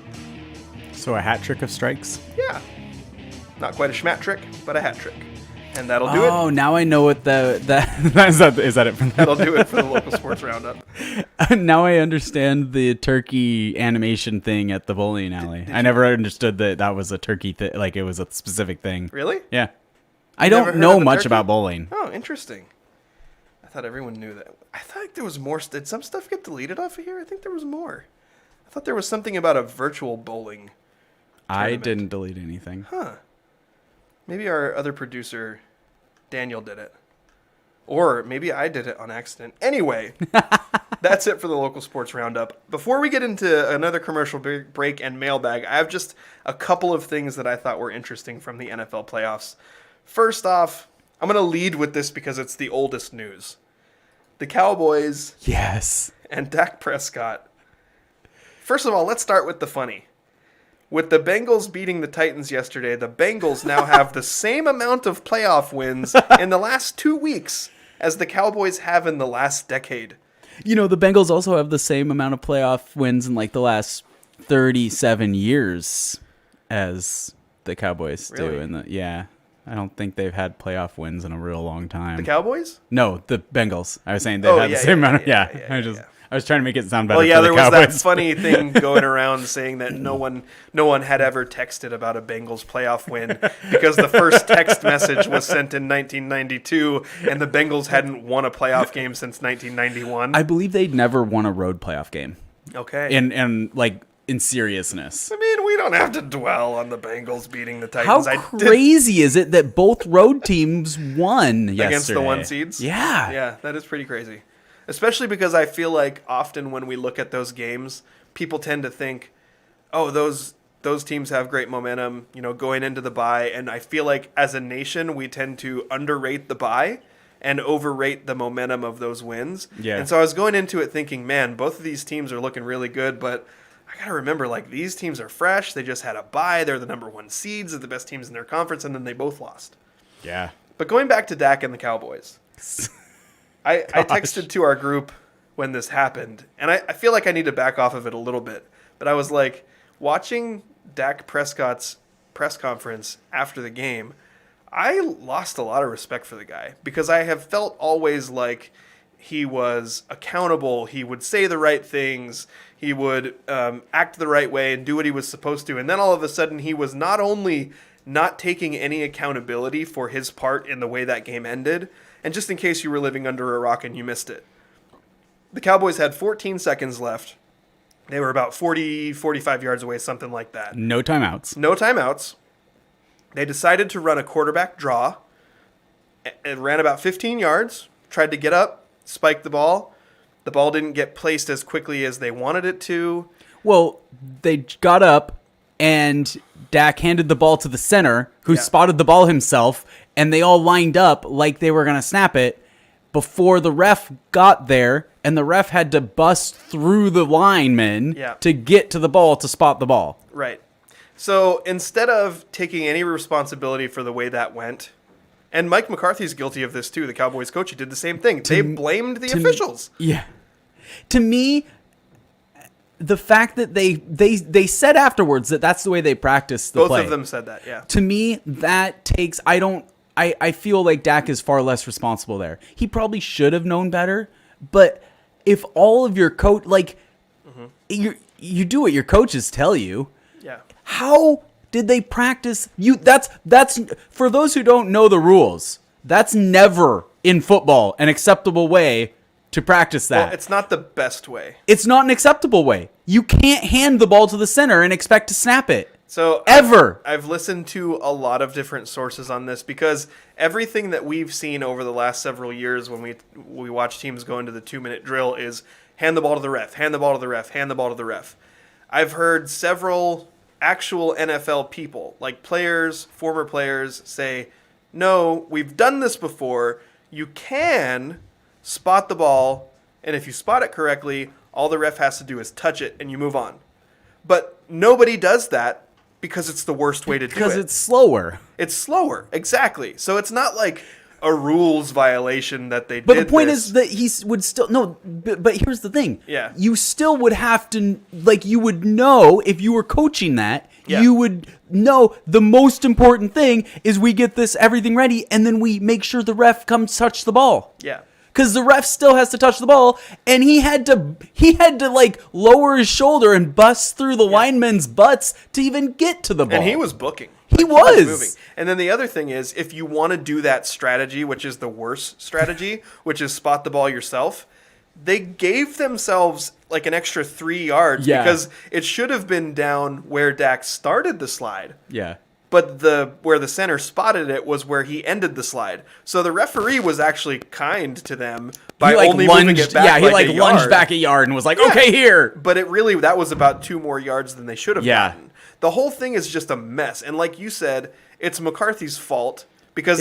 So a hat trick of strikes? Yeah. Not quite a schmat trick, but a hat trick. And that'll do it. Oh, now I know what is that it from That'll do it for the local sports roundup. Now I understand the turkey animation thing at the bowling alley. I never understood that was a turkey thing, like it was a specific thing. Really? Yeah. I never don't heard know of a much turkey? about bowling. Oh, interesting. I thought everyone knew that. I thought there was more. Did some stuff get deleted off of here? I think there was more. I thought there was something about a virtual bowling I tournament. didn't delete anything. Maybe our other producer, Daniel, did it. Or maybe I did it on accident. Anyway, that's it for the local sports roundup. Before we get into another commercial break and mailbag, I have just a couple of things that I thought were interesting from the NFL playoffs. First off, I'm going to lead with this because it's the oldest news. The Cowboys Yes. and Dak Prescott. First of all, let's start with the funny. With the Bengals beating the Titans yesterday, the Bengals now have the same amount of playoff wins in the last 2 weeks as the Cowboys have in the last decade. You know, the Bengals also have the same amount of playoff wins in like the last 37 years as the Cowboys do. Really? Yeah. I don't think they've had playoff wins in a real long time. The Cowboys? No, the Bengals. I was saying they had the same amount. Yeah. I was trying to make it sound better. Well, yeah, for there the was Cowboys. that funny thing going around saying that no one had ever texted about a Bengals playoff win because the first text message was sent in 1992 and the Bengals hadn't won a playoff game since 1991. I believe they'd never won a road playoff game. Okay. And like in seriousness. I mean, we don't have to dwell on the Bengals beating the Titans. How crazy is it that both road teams won yesterday? Against the 1 seeds? Yeah. Yeah, that is pretty crazy. Especially because I feel like often when we look at those games, people tend to think, oh, those teams have great momentum, going into the bye. And I feel like as a nation, we tend to underrate the bye and overrate the momentum of those wins. Yeah. And so I was going into it thinking, man, both of these teams are looking really good, but I got to remember, like, these teams are fresh. They just had a bye. They're the number 1 seeds. They're the best teams in their conference, and then they both lost. Yeah. But going back to Dak and the Cowboys, I texted to our group when this happened, and I feel like I need to back off of it a little bit. But I was like, watching Dak Prescott's press conference after the game, I lost a lot of respect for the guy because I have felt always like he was accountable. He would say the right things. He would act the right way and do what he was supposed to. And then all of a sudden he was not only not taking any accountability for his part in the way that game ended, and just in case you were living under a rock and you missed it, the Cowboys had 14 seconds left. They were about 40, 45 yards away, something like that. No timeouts. No timeouts. They decided to run a quarterback draw. It ran about 15 yards, tried to get up, spiked the ball. The ball didn't get placed as quickly as they wanted it to. Well, they got up, and Dak handed the ball to the center, who spotted the ball himself, and they all lined up like they were going to snap it before the ref got there, and the ref had to bust through the linemen to get to the ball to spot the ball. Right. So instead of taking any responsibility for the way that went, and Mike McCarthy's guilty of this too, the Cowboys coach, he did the same thing. They blamed the officials. Yeah. To me, the fact that they said afterwards that that's the way they practice the play. Both of them said that, yeah. To me, that takes... I feel like Dak is far less responsible there. He probably should have known better, but if all of your coach... Like, you do what your coaches tell you. Yeah. How did they practice? That's for those who don't know the rules. That's never in football an acceptable way to practice that. Well, it's not the best way. It's not an acceptable way. You can't hand the ball to the center and expect to snap it. So ever. I've listened to a lot of different sources on this because everything that we've seen over the last several years when we watch teams go into the 2-minute drill is hand the ball to the ref, hand the ball to the ref, hand the ball to the ref. I've heard several actual NFL people, like players, former players, say, no, we've done this before. You can spot the ball, and if you spot it correctly, all the ref has to do is touch it, and you move on. But nobody does that because it's the worst way to do it. Because it's slower. It's slower, exactly. So it's not like a rules violation that they did. But the point is that he would still... No, but here's the thing. Yeah. You still would have to... Like, you would know if you were coaching that, you would know the most important thing is we get everything ready, and then we make sure the ref comes touch the ball. Yeah. Because the ref still has to touch the ball, and he had to like lower his shoulder and bust through the linemen's butts to even get to the ball. And he was booking. He was moving. And then the other thing is, if you want to do that strategy, which is the worst strategy, which is spot the ball yourself, they gave themselves like an extra 3 yards because it should have been down where Dak started the slide. Yeah. But where the center spotted it was where he ended the slide. So the referee was actually kind to them by only moving it back. Yeah, he lunged back a yard and was like, okay, here. But that was about 2 more yards than they should have gotten. The whole thing is just a mess. And like you said, it's McCarthy's fault. Because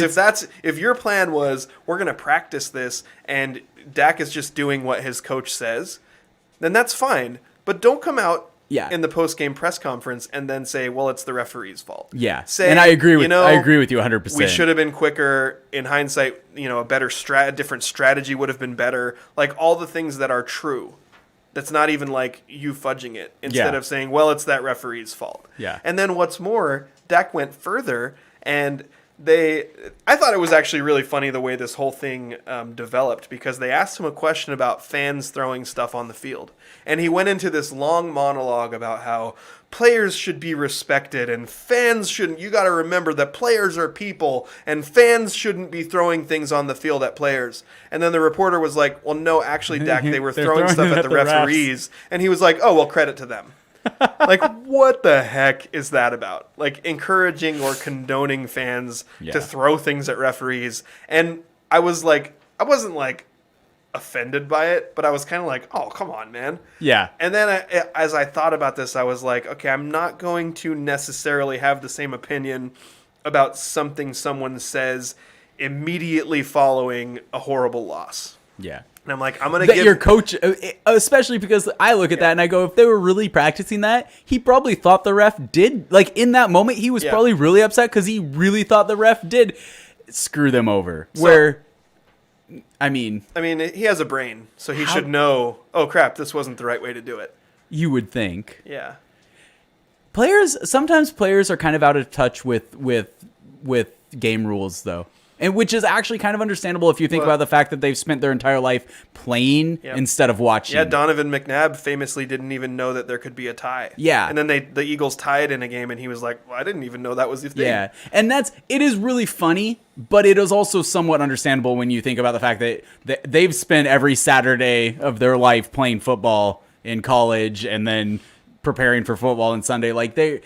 if your plan was, we're going to practice this and Dak is just doing what his coach says, then that's fine. But don't come out in the post-game press conference and then say, well, it's the referee's fault. Yeah. And I agree with you 100%. We should have been quicker. In hindsight, a different strategy would have been better. Like all the things that are true. That's not even like you fudging it instead of saying, well, it's that referee's fault. Yeah. And then what's more, Dak went further and I thought it was actually really funny the way this whole thing developed because they asked him a question about fans throwing stuff on the field. And he went into this long monologue about how players should be respected and fans shouldn't. You got to remember that players are people and fans shouldn't be throwing things on the field at players. And then the reporter was like, well, no, actually, Dak, they were throwing stuff at the referees. And he was like, oh, well, credit to them. Like, what the heck is that about? Like, encouraging or condoning fans to throw things at referees. And I wasn't like offended by it, but I was kind of like, oh, come on, man. Yeah. And then as I thought about this, I was like, okay, I'm not going to necessarily have the same opinion about something someone says immediately following a horrible loss. Yeah. And I'm like, I'm going to give your coach, especially because I look at that and I go, if they were really practicing that, he probably thought the ref did. Like in that moment, he was probably really upset because he really thought the ref did screw them over. I mean, he has a brain, so he should know, oh crap, this wasn't the right way to do it. you would think. Yeah. Sometimes players are kind of out of touch with game rules, though. And which is actually kind of understandable if you think about the fact that they've spent their entire life playing instead of watching. Yeah, Donovan McNabb famously didn't even know that there could be a tie. Yeah. And then the Eagles tied in a game, and he was like, well, I didn't even know that was the thing. Yeah, and it is really funny, but it is also somewhat understandable when you think about the fact that they've spent every Saturday of their life playing football in college and then preparing for football on Sunday. Like, the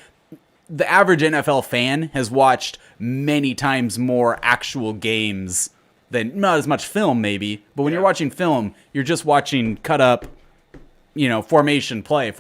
average NFL fan has watched many times more actual games than, not as much film maybe, but when you're watching film, you're just watching cut up, formation play.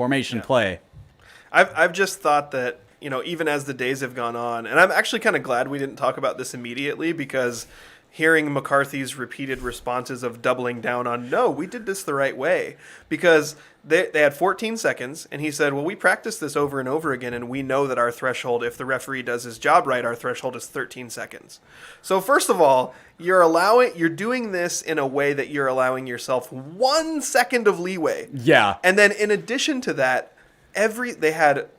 I've just thought that, even as the days have gone on, and I'm actually kind of glad we didn't talk about this immediately, because hearing McCarthy's repeated responses of doubling down on, no, we did this the right way, because they had 14 seconds, and he said, well, we practiced this over and over again, and we know that our threshold, if the referee does his job right, our threshold is 13 seconds. So first of all, you're doing this in a way that you're allowing yourself 1 second of leeway. Yeah. And then in addition to that, they had,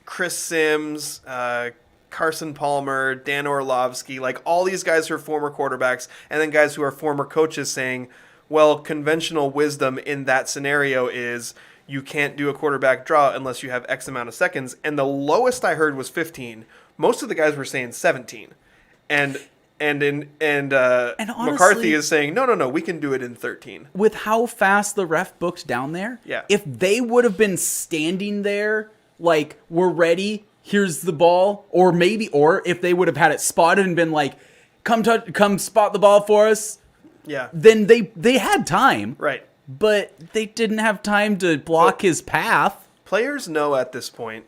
Chris Sims, Carson Palmer, Dan Orlovsky, like all these guys who are former quarterbacks, and then guys who are former coaches saying, well, conventional wisdom in that scenario is you can't do a quarterback draw unless you have X amount of seconds. And the lowest I heard was 15. Most of the guys were saying 17. And honestly, McCarthy is saying, no, we can do it in 13. With how fast the ref booked down there, if they would have been standing there, like, we're ready, here's the ball, or if they would have had it spotted and been like, come spot the ball for us, then they had time. Right. But they didn't have time to block his path. Players know at this point,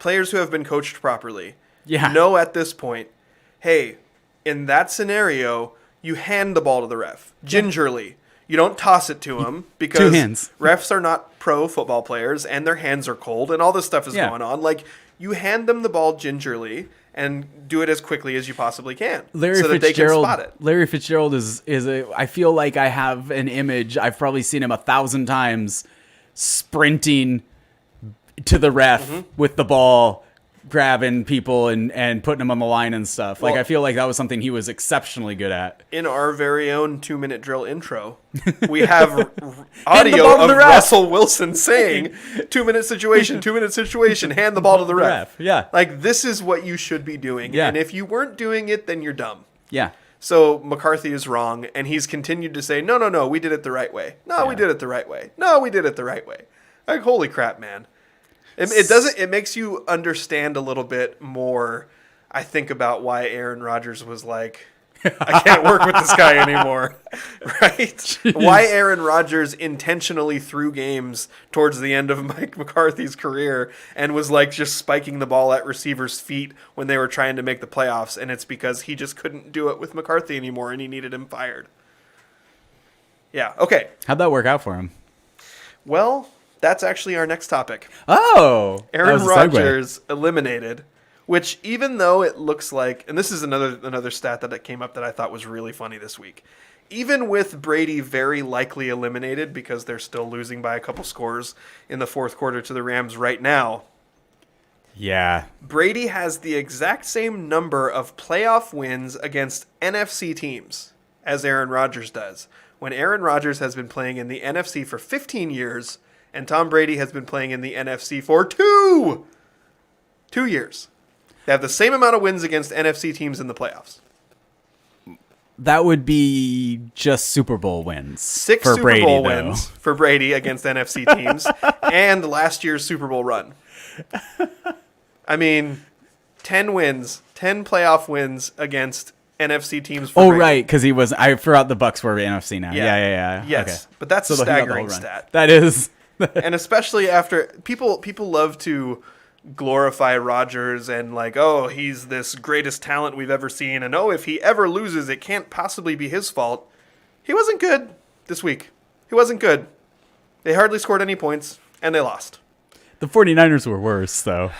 players who have been coached properly, Yeah. know at this point, hey, in that scenario, you hand the ball to the ref gingerly. You don't toss it to him because 2 hands. Refs are not pro football players and their hands are cold and all this stuff is Yeah. going on. Like, you hand them the ball gingerly and do it as quickly as you possibly can so that they can spot it. Larry Fitzgerald I feel like I have an image. I've probably seen him 1,000 times sprinting to the ref with the ball, grabbing people and putting them on the line and stuff. Like, Well, I feel like that was something he was exceptionally good at. In our very own 2-minute drill intro, we have Hand the audio ball to of the ref. Russell Wilson saying, 2-minute situation, 2-minute situation, hand the ball to the ref. Yeah. Like, this is what you should be doing. Yeah. And if you weren't doing it, then you're dumb. Yeah. So McCarthy is wrong, and he's continued to say, no, we did it the right way. No, we did it the right way. No, we did it the right way. Like, holy crap, man. It makes you understand a little bit more, I think, about why Aaron Rodgers was like, I can't work with this guy anymore, right? Jeez. Why Aaron Rodgers intentionally threw games towards the end of Mike McCarthy's career and was like just spiking the ball at receivers' feet when they were trying to make the playoffs, and it's because he just couldn't do it with McCarthy anymore and he needed him fired. Yeah, okay. How'd that work out for him? Well, that's actually our next topic. Oh! Aaron Rodgers eliminated, which even though it looks like, and this is another stat that came up that I thought was really funny this week, even with Brady very likely eliminated because they're still losing by a couple scores in the fourth quarter to the Rams right now, Yeah. Brady has the exact same number of playoff wins against NFC teams as Aaron Rodgers does, when Aaron Rodgers has been playing in the NFC for 15 years and Tom Brady has been playing in the NFC for 2 years. They have the same amount of wins against NFC teams in the playoffs. That would be just Super Bowl wins. 6 for Super Brady, Bowl though. wins for Brady against NFC teams and last year's Super Bowl run. I mean, 10 wins, 10 playoff wins against NFC teams for Brady. Right, because I forgot the Bucks were NFC now. Yeah. Yes, Okay. but that's a So he got the whole staggering run. stat. That is. And especially after people love to glorify Rodgers and like, oh, he's this greatest talent we've ever seen, and oh, if he ever loses, it can't possibly be his fault. He wasn't good this week. He wasn't good. They hardly scored any points, and they lost. The 49ers were worse, though,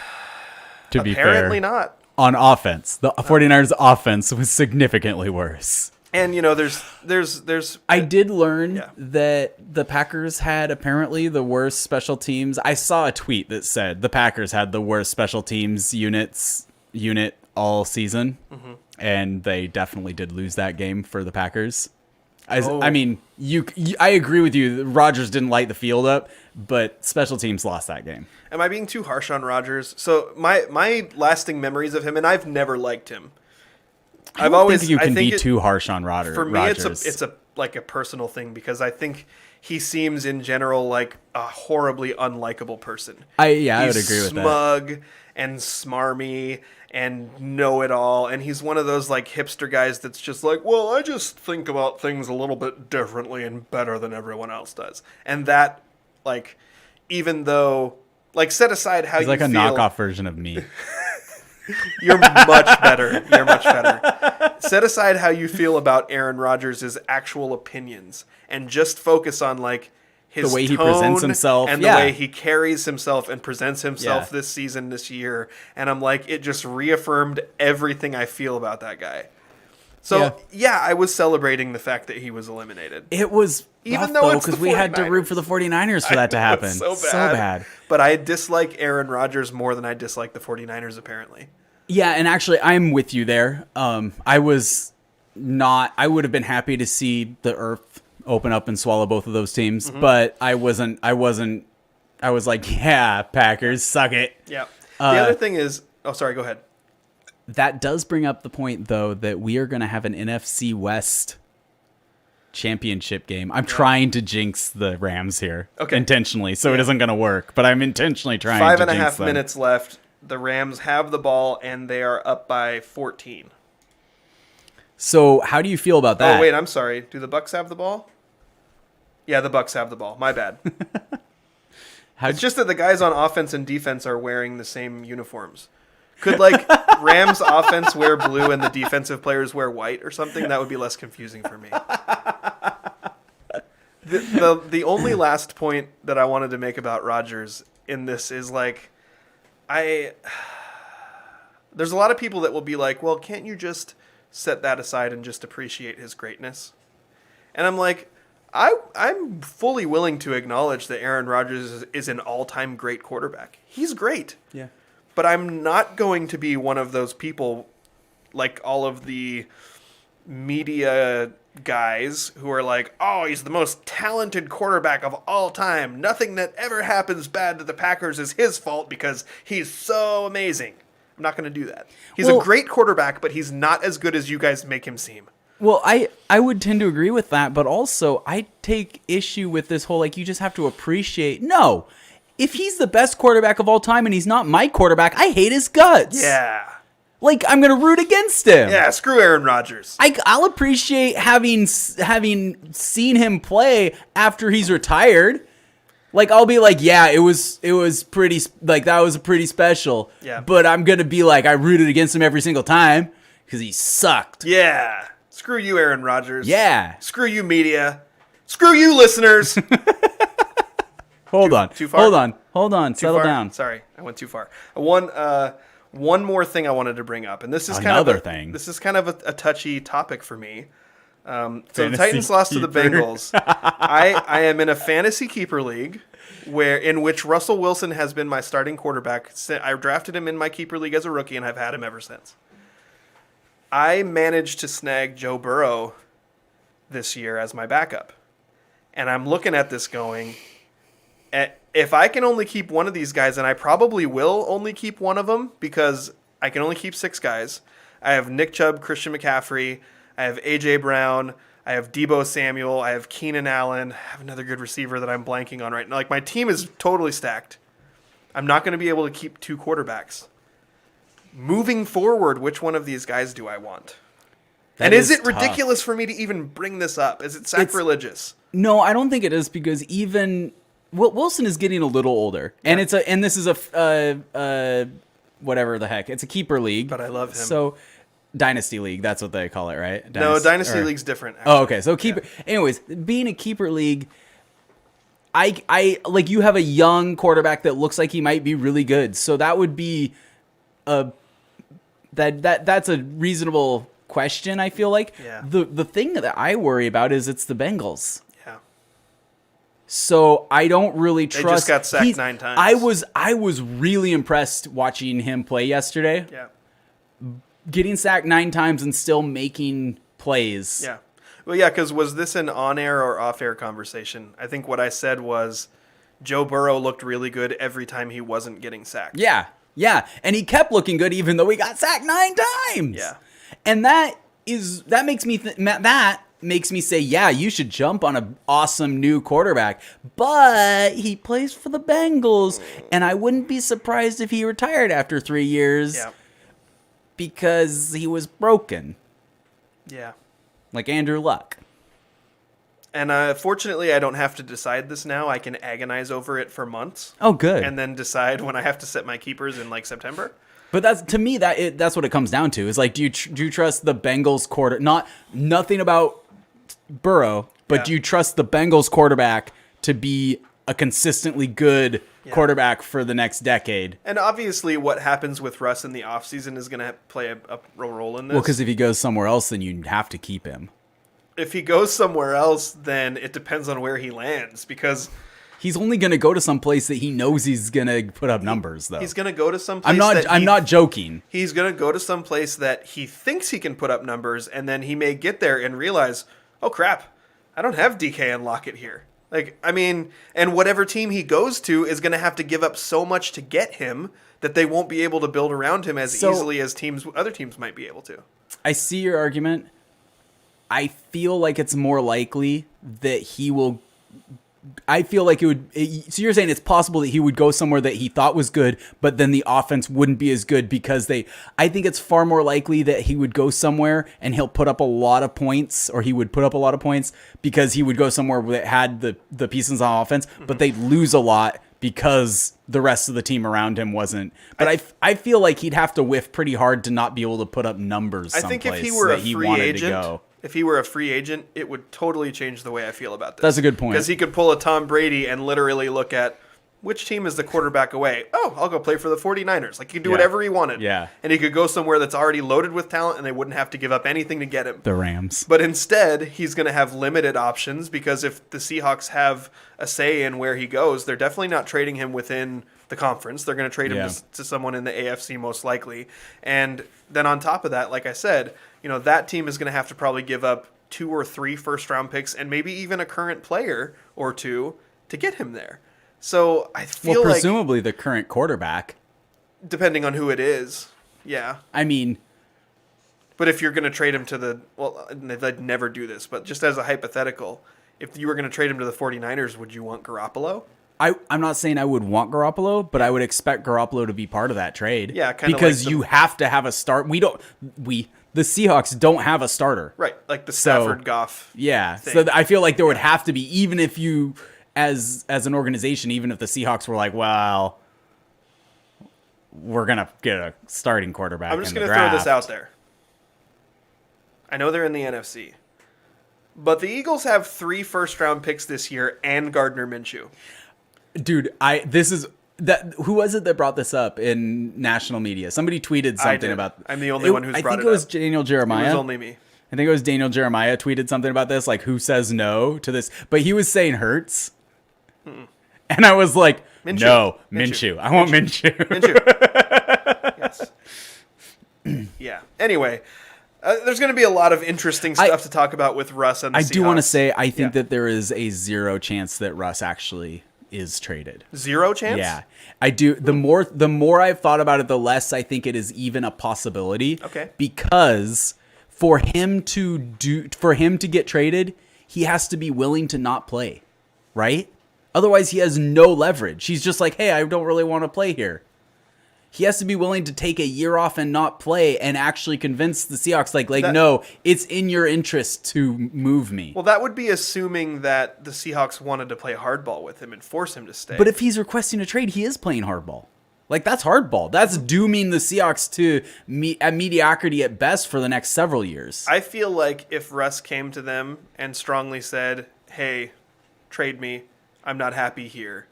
to be fair. Apparently not. On offense. The 49ers offense was significantly worse. And there's I did learn Yeah. that the Packers had apparently the worst special teams. I saw a tweet that said the Packers had the worst special teams unit all season, and they definitely did lose that game for the Packers. I mean, I agree with you. Rodgers didn't light the field up, but special teams lost that game. Am I being too harsh on Rodgers? So my lasting memories of him, and I've never liked him. I don't think you can be too harsh on Rodgers. For me, it's a personal thing because I think he seems in general like a horribly unlikable person. I would agree with that. Smug and smarmy and know-it-all, and he's one of those like hipster guys that's just like, well, I just think about things a little bit differently and better than everyone else does. And that, like, even though, like, set aside how He's you like a feel, knockoff version of me. You're much better. You're much better. Set aside how you feel about Aaron Rodgers' actual opinions and just focus on like his The way he tone presents himself. and Yeah. the way he carries himself and presents himself Yeah. this season, this year. And I'm like, it just reaffirmed everything I feel about that guy. So yeah, I was celebrating the fact that he was eliminated. It was Even rough, though though, it's the because we had to root 49ers. for the 49ers for that to happen. So bad. But I dislike Aaron Rodgers more than I dislike the 49ers, apparently. Yeah, and actually, I'm with you there. I would have been happy to see the earth open up and swallow both of those teams, but I wasn't. I was like, yeah, Packers, suck it. Yeah. The other thing is, oh, sorry, go ahead. That does bring up the point, though, that we are going to have an NFC West championship game. I'm trying to jinx the Rams here intentionally, so it isn't going to work, but I'm intentionally trying to jinx 5.5 them. minutes left. The Rams have the ball, and they are up by 14. So how do you feel about that? Oh, wait, I'm sorry. Do the Bucks have the ball? Yeah, the Bucks have the ball. My bad. It's just that the guys on offense and defense are wearing the same uniforms. Could, like, Rams offense wear blue and the defensive players wear white or something? That would be less confusing for me. The only last point that I wanted to make about Rodgers in this is, like, there's a lot of people that will be like, well, can't you just set that aside and just appreciate his greatness? And I'm like, I'm fully willing to acknowledge that Aaron Rodgers is an all-time great quarterback. He's great. Yeah. But I'm not going to be one of those people like all of the media guys who are like, oh, he's the most talented quarterback of all time. Nothing that ever happens bad to the Packers is his fault because he's so amazing. I'm not going to do that. He's a great quarterback, but he's not as good as you guys make him seem. Well, I would tend to agree with that, but also I take issue with this whole, like, you just have to appreciate. No, if he's the best quarterback of all time and he's not my quarterback, I hate his guts. Yeah. Like, I'm going to root against him. Yeah, screw Aaron Rodgers. I'll appreciate having seen him play after he's retired. Like, I'll be like, yeah, it was pretty, like, that was pretty special. Yeah. But I'm going to be like, I rooted against him every single time because he sucked. Yeah. Screw you, Aaron Rodgers. Yeah. Screw you, media. Screw you, listeners. Hold on. Too far? Hold on. Too Settle far? down. Sorry, I went too far. One more thing I wanted to bring up, and this is This is kind of a touchy topic for me. So the Titans lost to the Bengals. I am in a fantasy keeper league in which Russell Wilson has been my starting quarterback. I drafted him in my keeper league as a rookie, and I've had him ever since. I managed to snag Joe Burrow this year as my backup. And I'm looking at this going, if I can only keep one of these guys, and I probably will only keep one of them because I can only keep 6 guys. I have Nick Chubb, Christian McCaffrey, I have A.J. Brown, I have Deebo Samuel, I have Keenan Allen, I have another good receiver that I'm blanking on right now. Like, my team is totally stacked. I'm not going to be able to keep 2 quarterbacks. Moving forward, which one of these guys do I want? And is it ridiculous for me to even bring this up? Is it sacrilegious? No, I don't think it is because even Wilson is getting a little older, and this is a whatever the heck, it's a keeper league. But I love him. So Dynasty League, that's what they call it, right? Dynasty League's different. Actually. Oh, okay. So keeper. Yeah. Anyways, being a keeper league, I like you have a young quarterback that looks like he might be really good. So that would be that's a reasonable question, I feel like. Yeah. The thing that I worry about is it's the Bengals. Yeah. So I don't really trust. They just got sacked 9 times. I was really impressed watching him play yesterday. Yeah. Getting sacked 9 times and still making plays. Yeah. Well, yeah, because was this an on-air or off-air conversation? I think what I said was Joe Burrow looked really good every time he wasn't getting sacked. Yeah. Yeah. And he kept looking good even though he got sacked 9 times. Yeah. And that makes me say, yeah, you should jump on an awesome new quarterback. But he plays for the Bengals, and I wouldn't be surprised if he retired after 3 years. Yeah. Because he was broken, Yeah. like Andrew Luck. And fortunately, I don't have to decide this now. I can agonize over it for months. Oh, good. And then decide when I have to set my keepers in like September. But that's what it comes down to. Is like, do you trust the Bengals quarter? Nothing about Burrow, but Yeah. do you trust the Bengals quarterback to be a consistently good quarterback for the next decade? And obviously, what happens with Russ in the offseason is going to play a role in this. Well, because if he goes somewhere else, then you have to keep him. If he goes somewhere else, then it depends on where he lands. Because He's only going to go to some place that he knows he's going to put up numbers, though. he's going to go to some place I'm not joking. He's going to go to some place that he thinks he can put up numbers, and then he may get there and realize, oh, crap, I don't have DK and Lockett here. Like, I mean, and whatever team he goes to is going to have to give up so much to get him that they won't be able to build around him as easily as other teams might be able to. I see your argument. I feel like it's more likely that he will. I feel like it would. So you're saying it's possible that he would go somewhere that he thought was good, but then the offense wouldn't be as good because I think it's far more likely that he would go somewhere and he'll put up a lot of points, or he would put up a lot of points because he would go somewhere that had the pieces on offense, but they'd lose a lot because the rest of the team around him wasn't. But I feel like he'd have to whiff pretty hard to not be able to put up numbers. I think if he were a free agent, it would totally change the way I feel about this. That's a good point. Because he could pull a Tom Brady and literally look at which team is the quarterback away. Oh, I'll go play for the 49ers. Like, he could do whatever he wanted. Yeah. And he could go somewhere that's already loaded with talent and they wouldn't have to give up anything to get him. The Rams. But instead, he's going to have limited options because if the Seahawks have a say in where he goes, they're definitely not trading him within the conference. They're going to trade him to someone in the AFC most likely. And then on top of that, like I said, that team is going to have to probably give up 2 or 3 first-round picks and maybe even a current player or 2 to get him there. So I feel like presumably the current quarterback. Depending on who it is, yeah. I mean, but if you're going to trade him to they'd never do this, but just as a hypothetical, if you were going to trade him to the 49ers, would you want Garoppolo? I'm not saying I would want Garoppolo, but I would expect Garoppolo to be part of that trade. Yeah, kind of because you have to have a start. The Seahawks don't have a starter. Right, like the Stafford Goff. Yeah, thing. so I feel like there would have to be, even if you, as an organization, even if the Seahawks were like, well, we're gonna get a starting quarterback. I'm just gonna throw this out there. I know they're in the NFC, but the Eagles have 3 first-round picks this year and Gardner Minshew. Dude, who was it that brought this up in national media? Somebody tweeted something about. I'm the only one who's brought it up. I think it was Daniel Jeremiah. It was only me. I think it was Daniel Jeremiah tweeted something about this, like, who says no to this? But he was saying Hurts. And I was like, Minshew. No, Minshew. I want Minshew. Yes. Yeah. Anyway, there's going to be a lot of interesting stuff to talk about with Russ and the Seahawks. I do want to say, I think that there is a 0 chance that Russ actually is traded. 0 chance? Yeah. I do. The more I've thought about it, the less I think it is even a possibility. Okay. Because for him to get traded, he has to be willing to not play, right? Otherwise, he has no leverage. He's just like, hey, I don't really want to play here. He has to be willing to take a year off and not play and actually convince the Seahawks, no, it's in your interest to move me. Well, that would be assuming that the Seahawks wanted to play hardball with him and force him to stay. But if he's requesting a trade, he is playing hardball. Like, that's hardball. That's dooming the Seahawks to mediocrity at best for the next several years. I feel like if Russ came to them and strongly said, hey, trade me, I'm not happy here,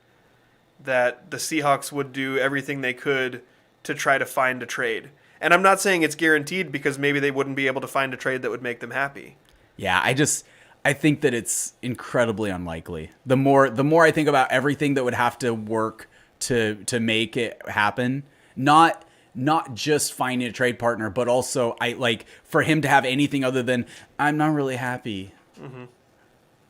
that the Seahawks would do everything they could to try to find a trade. And I'm not saying it's guaranteed because maybe they wouldn't be able to find a trade that would make them happy. Yeah, I think that it's incredibly unlikely. The more I think about everything that would have to work to make it happen, not just finding a trade partner, but also for him to have anything other than I'm not really happy. Mm-hmm.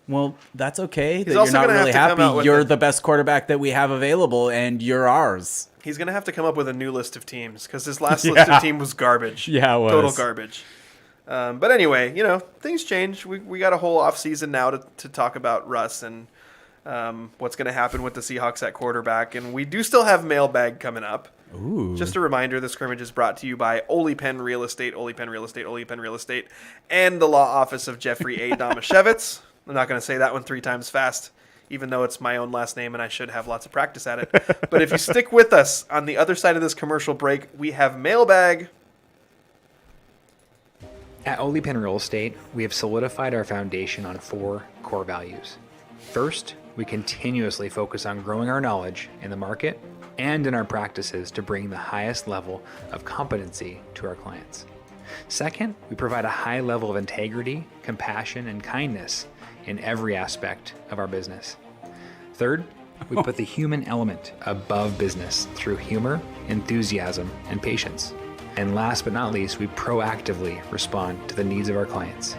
Well, that's okay. That you're not really happy. You're the best quarterback that we have available, and you're ours. He's going to have to come up with a new list of teams because his last list of teams was garbage. Yeah, it was. Total garbage. But anyway, things change. We got a whole offseason now to talk about Russ and what's going to happen with the Seahawks at quarterback. And we do still have mailbag coming up. Ooh. Just a reminder, the scrimmage is brought to you by Ole Penn Real Estate, Ole Penn Real Estate, Ole Penn Real Estate, and the law office of Jeffrey A. Domashevitz. I'm not going to say that one 3 times fast, even though it's my own last name and I should have lots of practice at it. But if you stick with us on the other side of this commercial break, we have mailbag. At Ole Penn Real Estate, we have solidified our foundation on 4 core values. First, we continuously focus on growing our knowledge in the market and in our practices to bring the highest level of competency to our clients. Second, we provide a high level of integrity, compassion, and kindness in every aspect of our business. Third, we put the human element above business through humor, enthusiasm, and patience. And last but not least, we proactively respond to the needs of our clients.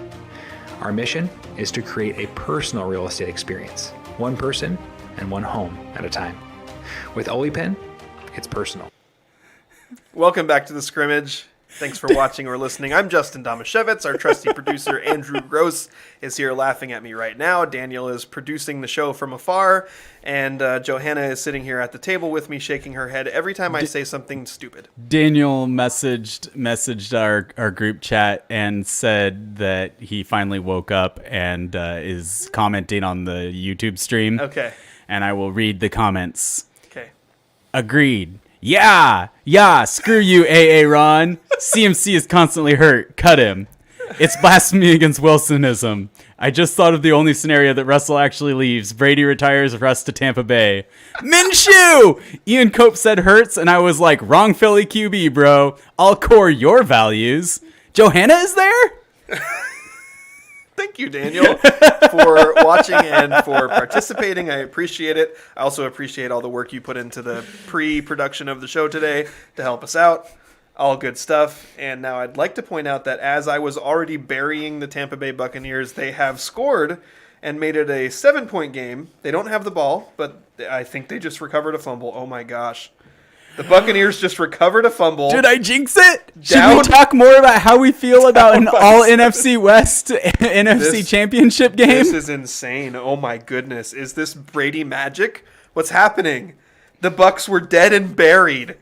Our mission is to create a personal real estate experience, one person and one home at a time. With Ole Penn, it's personal. Welcome back to the scrimmage. Thanks for watching or listening. I'm Justin Domashevitz. Our trusty producer, Andrew Gross, is here laughing at me right now. Daniel is producing the show from afar, and Johanna is sitting here at the table with me, shaking her head every time I say something stupid. Daniel messaged our group chat and said that he finally woke up and is commenting on the YouTube stream. Okay. And I will read the comments. Okay. Agreed. Yeah, screw you, Aaron. CMC is constantly hurt. Cut him. It's blasphemy against Wilsonism. I just thought of the only scenario that Russell actually leaves. Brady retires Russ to Tampa Bay. Minshew! Ian Cope said Hurts, and I was like, wrong Philly QB, bro. I'll core your values. Johanna is there? Thank you, Daniel, for watching and for participating. I appreciate it. I also appreciate all the work you put into the pre-production of the show today to help us out. All good stuff. And now I'd like to point out that as I was already burying the Tampa Bay Buccaneers, they have scored and made it a 7-point game. They don't have the ball, but I think they just recovered a fumble. Oh, my gosh. The Buccaneers just recovered a fumble. Did I jinx it? Should we talk more about how we feel about an all NFC West NFC Championship game? This is insane. Oh my goodness. Is this Brady magic? What's happening? The Bucs were dead and buried.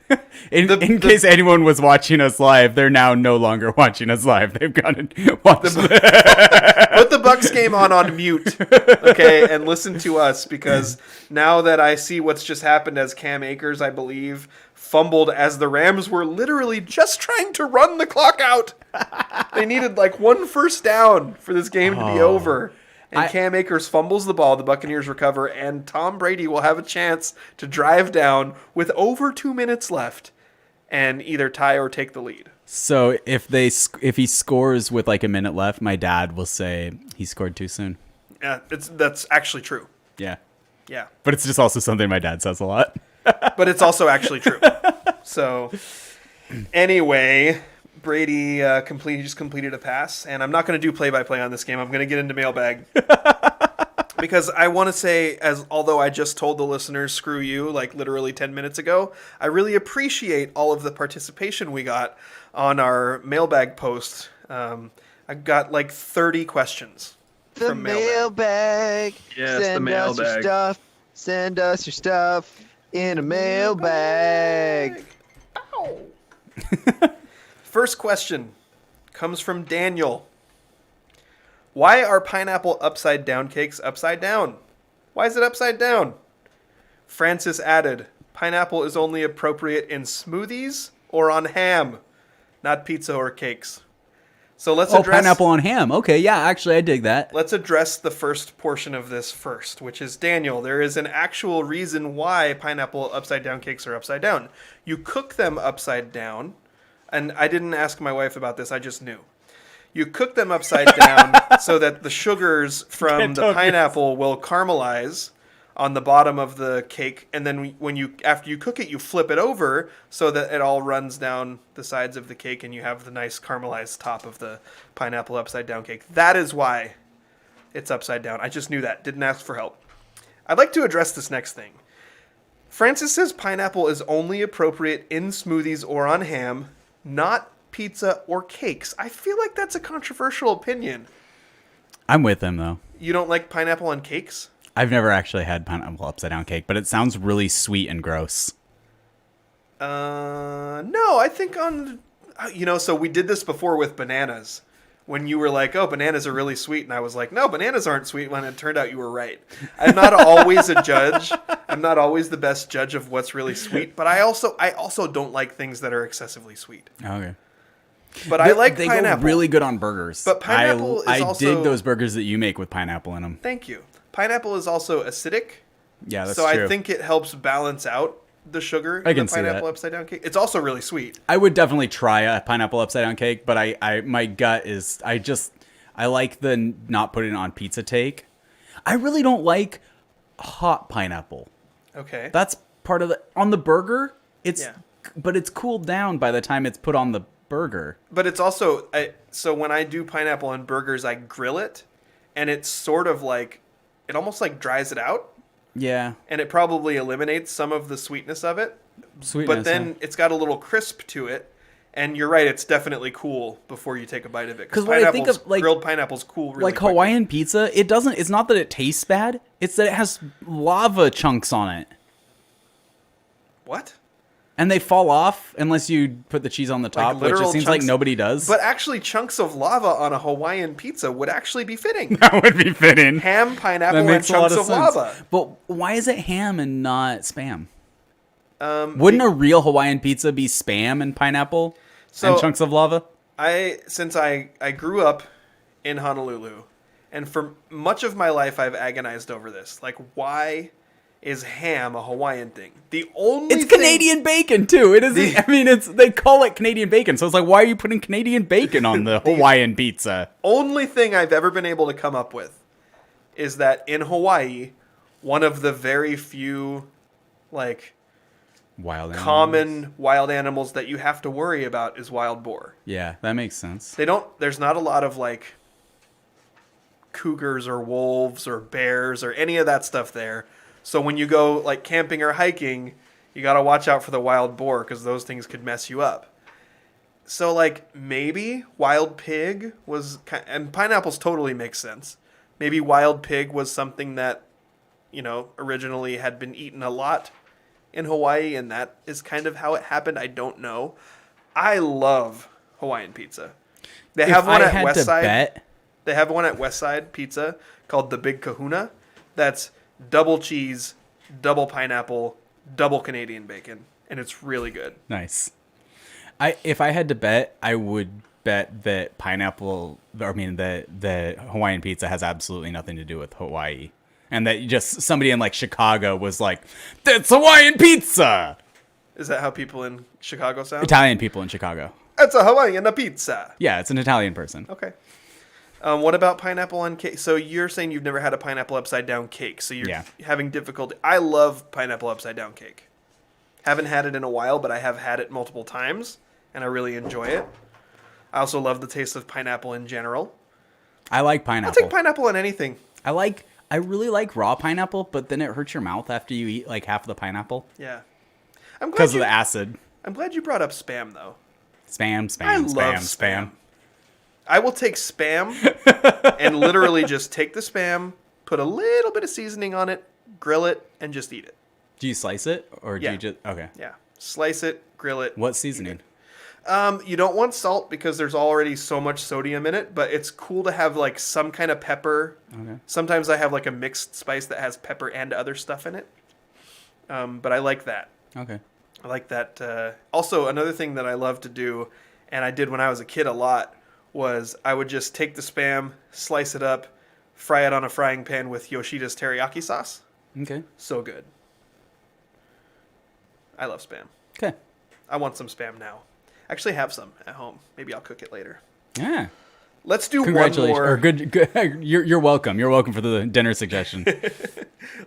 In case anyone was watching us live, they're now no longer watching us live. They've gone and watched Put the Bucs game on mute, okay, and listen to us, because now that I see what's just happened as Cam Akers, I believe, fumbled as the Rams were literally just trying to run the clock out. They needed like 1 first down for this game to be over. And Cam Akers fumbles the ball, the Buccaneers recover, and Tom Brady will have a chance to drive down with over 2 minutes left and either tie or take the lead. So if he scores with like a minute left, my dad will say he scored too soon. Yeah, that's actually true. Yeah. Yeah. But it's just also something my dad says a lot. But it's also actually true. So anyway, Brady just completed a pass, and I'm not going to do play-by-play on this game. I'm going to get into mailbag. Because I want to say, although I just told the listeners, screw you, like literally 10 minutes ago, I really appreciate all of the participation we got on our mailbag post. I got like 30 questions from mailbag. Yes, the mailbag. Send us your stuff in a mailbag. Ow. First question comes from Daniel. Why are pineapple upside down cakes upside down? Why is it upside down? Francis added, pineapple is only appropriate in smoothies or on ham, not pizza or cakes. So let's address pineapple on ham. Okay, yeah, actually I dig that. Let's address the first portion of this first, which is, Daniel, there is an actual reason why pineapple upside down cakes are upside down. You cook them upside down, and I didn't ask my wife about this, I just knew. You cook them upside down so that the sugars from the pineapple will caramelize on the bottom of the cake, and then after you cook it, you flip it over so that it all runs down the sides of the cake, and you have the nice caramelized top of the pineapple upside down cake. That is why it's upside down. I just knew that. Didn't ask for help. I'd like to address this next thing. Francis says pineapple is only appropriate in smoothies or on ham, not pizza or cakes. I feel like that's a controversial opinion. I'm with him, though. You don't like pineapple on cakes? I've never actually had pineapple upside down cake, but it sounds really sweet and gross. No, I think so we did this before with bananas. When you were like, oh, bananas are really sweet. And I was like, no, bananas aren't sweet. When it turned out you were right. I'm not always a judge. I'm not always the best judge of what's really sweet. But I also don't like things that are excessively sweet. Okay. But I like they pineapple. Go really good on burgers. But pineapple is I also... dig those burgers that you make with pineapple in them. Thank you. Pineapple is also acidic. Yeah, that's so true. I think it helps balance out the sugar I in can the see pineapple that. upside down cake. It's also really sweet. I would definitely try a pineapple upside down cake, but I my gut is I like the not putting it on pizza take. I really don't like hot pineapple. Okay. That's part of on the burger. But it's cooled down by the time it's put on the burger. But it's also so when I do pineapple on burgers, I grill it, and it's sort of like it almost like dries it out. Yeah. And it probably eliminates some of the sweetness of it. But then it's got a little crisp to it. And you're right, it's definitely cool before you take a bite of it. Because what I think of grilled pineapple's cool really like quickly. Hawaiian pizza, it's not that it tastes bad, it's that it has lava chunks on it. What? And they fall off unless you put the cheese on the top, which it seems like nobody does. But actually, chunks of lava on a Hawaiian pizza would actually be fitting. That would be fitting. Ham, pineapple, and chunks of lava. But why is it ham and not Spam? Wouldn't a real Hawaiian pizza be Spam and pineapple and chunks of lava? Since I grew up in Honolulu, and for much of my life I've agonized over this. Like, why is ham a Hawaiian thing? It's Canadian bacon too. It is. They call it Canadian bacon, so it's like, why are you putting Canadian bacon on the Hawaiian pizza? Only thing I've ever been able to come up with is that in Hawaii, one of the very few common wild animals that you have to worry about is wild boar. Yeah, that makes sense. There's not a lot of cougars or wolves or bears or any of that stuff there. So when you go camping or hiking, you got to watch out for the wild boar because those things could mess you up. So maybe wild pig was, and pineapples totally makes sense. Maybe wild pig was something that, originally had been eaten a lot in Hawaii, and that is kind of how it happened. I don't know. I love Hawaiian pizza. They have one at Westside. They have one at Westside Pizza called the Big Kahuna. That's double cheese, double pineapple, double Canadian bacon, and it's really good. Nice. If I had to bet, I would bet that the Hawaiian pizza has absolutely nothing to do with Hawaii. And that just somebody in Chicago was like, that's Hawaiian pizza! Is that how people in Chicago sound? Italian people in Chicago. It's a Hawaiian pizza. Yeah, it's an Italian person. Okay. What about pineapple on cake? So you're saying you've never had a pineapple upside down cake, so you're having difficulty. I love pineapple upside down cake. Haven't had it in a while, but I have had it multiple times, and I really enjoy it. I also love the taste of pineapple in general. I like pineapple. I'll take pineapple on anything. I really like raw pineapple, but then it hurts your mouth after you eat half of the pineapple. Yeah. Because of the acid. I'm glad you brought up Spam, though. I love Spam. I will take Spam and literally just take the Spam, put a little bit of seasoning on it, grill it, and just eat it. Do you slice it? Or do you just... Okay. Yeah. Slice it, grill it. What seasoning? You don't want salt because there's already so much sodium in it, but it's cool to have some kind of pepper. Okay. Sometimes I have a mixed spice that has pepper and other stuff in it. But I like that. Okay. I like that. Also, another thing that I love to do, and I did when I was a kid a lot, was I would just take the Spam, slice it up, fry it on a frying pan with Yoshida's teriyaki sauce. Okay. So good. I love Spam. Okay. I want some Spam now. I actually have some at home. Maybe I'll cook it later. Yeah. Let's do one Congratulations. more. Or good. You're welcome. You're welcome for the dinner suggestion.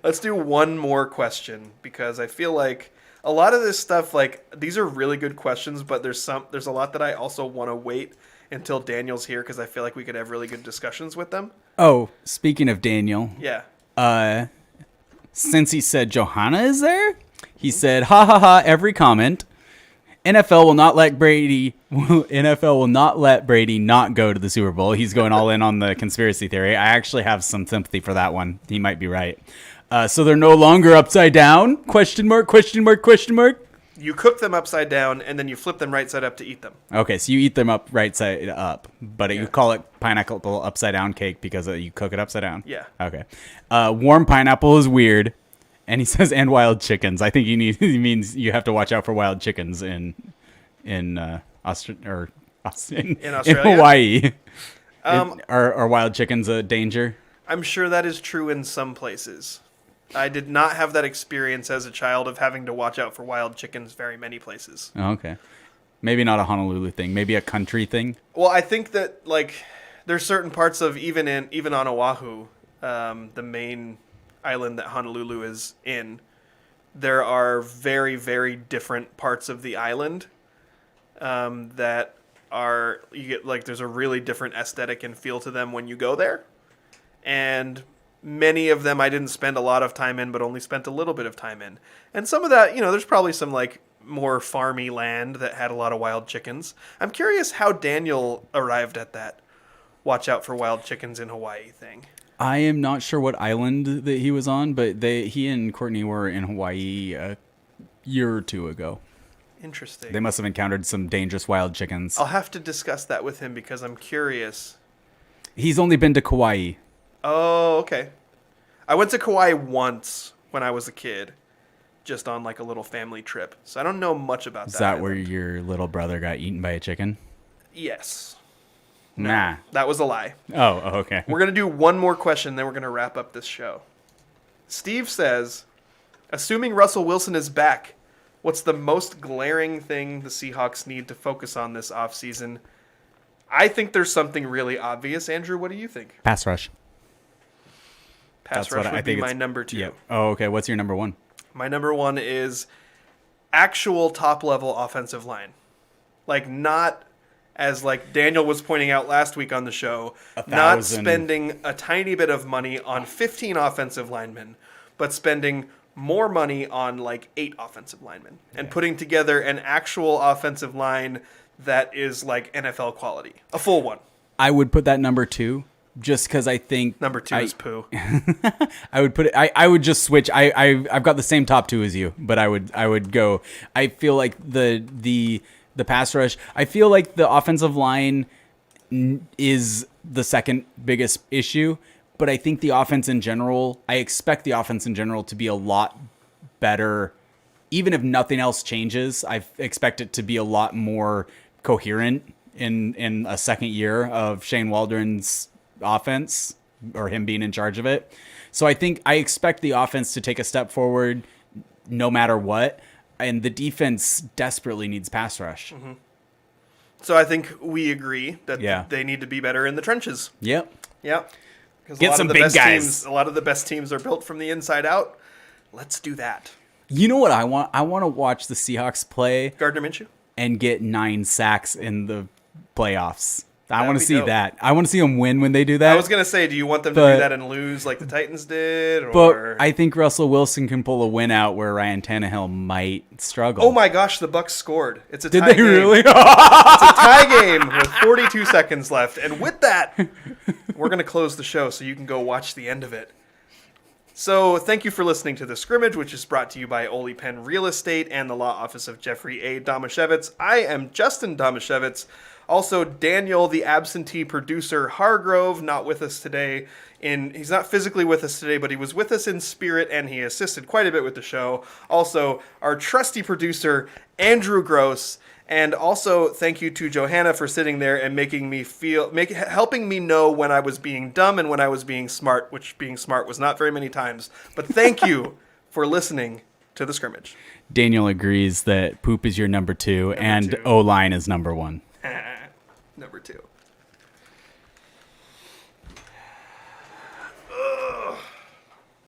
Let's do one more question because I feel like a lot of this stuff, like these are really good questions, but there's a lot that I also want to wait until Daniel's here because I feel like we could have really good discussions with them. Oh, speaking of Daniel, Yeah. since he said Johanna is there, he said, ha ha ha, every comment. NFL will not let Brady not go to the Super Bowl. He's going all in on the conspiracy theory. I actually have some sympathy for that one. He might be right. So they're no longer upside down? Question mark, question mark, question mark. You cook them upside down and then you flip them right side up to eat them. Okay, so you eat them up right side up, but you call it pineapple upside down cake because you cook it upside down? Yeah. Okay. Warm pineapple is weird. And he says, and wild chickens. I think he means you have to watch out for wild chickens in Australia? Hawaii. Are wild chickens a danger? I'm sure that is true in some places. I did not have that experience as a child of having to watch out for wild chickens very many places. Oh, okay. Maybe not a Honolulu thing. Maybe a country thing. Well, I think that like there's certain parts of even on Oahu, the main island that Honolulu is in, there are very, very different parts of the island that are, you get like, there's a really different aesthetic and feel to them when you go there. And many of them I didn't spend a lot of time in, but only spent a little bit of time in. And some of that, there's probably some like more farmy land that had a lot of wild chickens. I'm curious how Daniel arrived at that watch out for wild chickens in Hawaii thing. I am not sure what island that he was on, but he and Courtney were in Hawaii a year or two ago. Interesting. They must have encountered some dangerous wild chickens. I'll have to discuss that with him because I'm curious. He's only been to Kauai. Oh, okay. I went to Kauai once when I was a kid, just on like a little family trip. So I don't know much about that. Is that island. where your little brother got eaten by a chicken? Yes. Nah. That was a lie. Oh, okay. We're going to do one more question, then we're going to wrap up this show. Steve says, assuming Russell Wilson is back, what's the most glaring thing the Seahawks need to focus on this offseason? I think there's something really obvious. Andrew, what do you think? Pass rush. Pass rush would be my number 2. Yep. Oh, okay. What's your number 1? My number 1 is actual top-level offensive line. Like, not, as like Daniel was pointing out last week on the show, not spending a tiny bit of money on 15 offensive linemen, but spending more money on like 8 offensive linemen and putting together an actual offensive line that is like NFL quality. A full one. I would put that number 2 just because I think... Number 2 is poo. I would put it... I would just switch. I've got the same top 2 as you, but I would go... I feel like the pass rush... I feel like the offensive line is the second biggest issue, but I think the offense in general... I expect the offense in general to be a lot better. Even if nothing else changes, I expect it to be a lot more coherent in a second year of Shane Waldron's offense, or him being in charge of it. So I expect the offense to take a step forward no matter what, and the defense desperately needs pass rush. Mm-hmm. So I think we agree that they need to be better in the trenches. Yep. Yep. Get some big guys. A lot of the best teams are built from the inside out. Let's do that. You know what I want? I want to watch the Seahawks play Gardner Minshew and get 9 sacks in the playoffs. I want to see dope. that. I want to see them win when they do that. I was going to say, do you want them to do that and lose like the Titans did? Or... But I think Russell Wilson can pull a win out where Ryan Tannehill might struggle. Oh my gosh, the Bucs scored. It's a tie game. Did they really? It's a tie game with 42 seconds left. And with that, we're going to close the show so you can go watch the end of it. So thank you for listening to The Scrimmage, which is brought to you by Ole Penn Real Estate and the Law Office of Jeffrey A. Domashevitz. I am Justin Domashevitz. Also, Daniel, the absentee producer, Hargrove, not with us today. He's not physically with us today, but he was with us in spirit, and he assisted quite a bit with the show. Also, our trusty producer, Andrew Gross. And also, thank you to Johanna for sitting there and helping me know when I was being dumb and when I was being smart, which being smart was not very many times. But thank you for listening to the scrimmage. Daniel agrees that poop is your number two and two. O-line is number one. Number 2.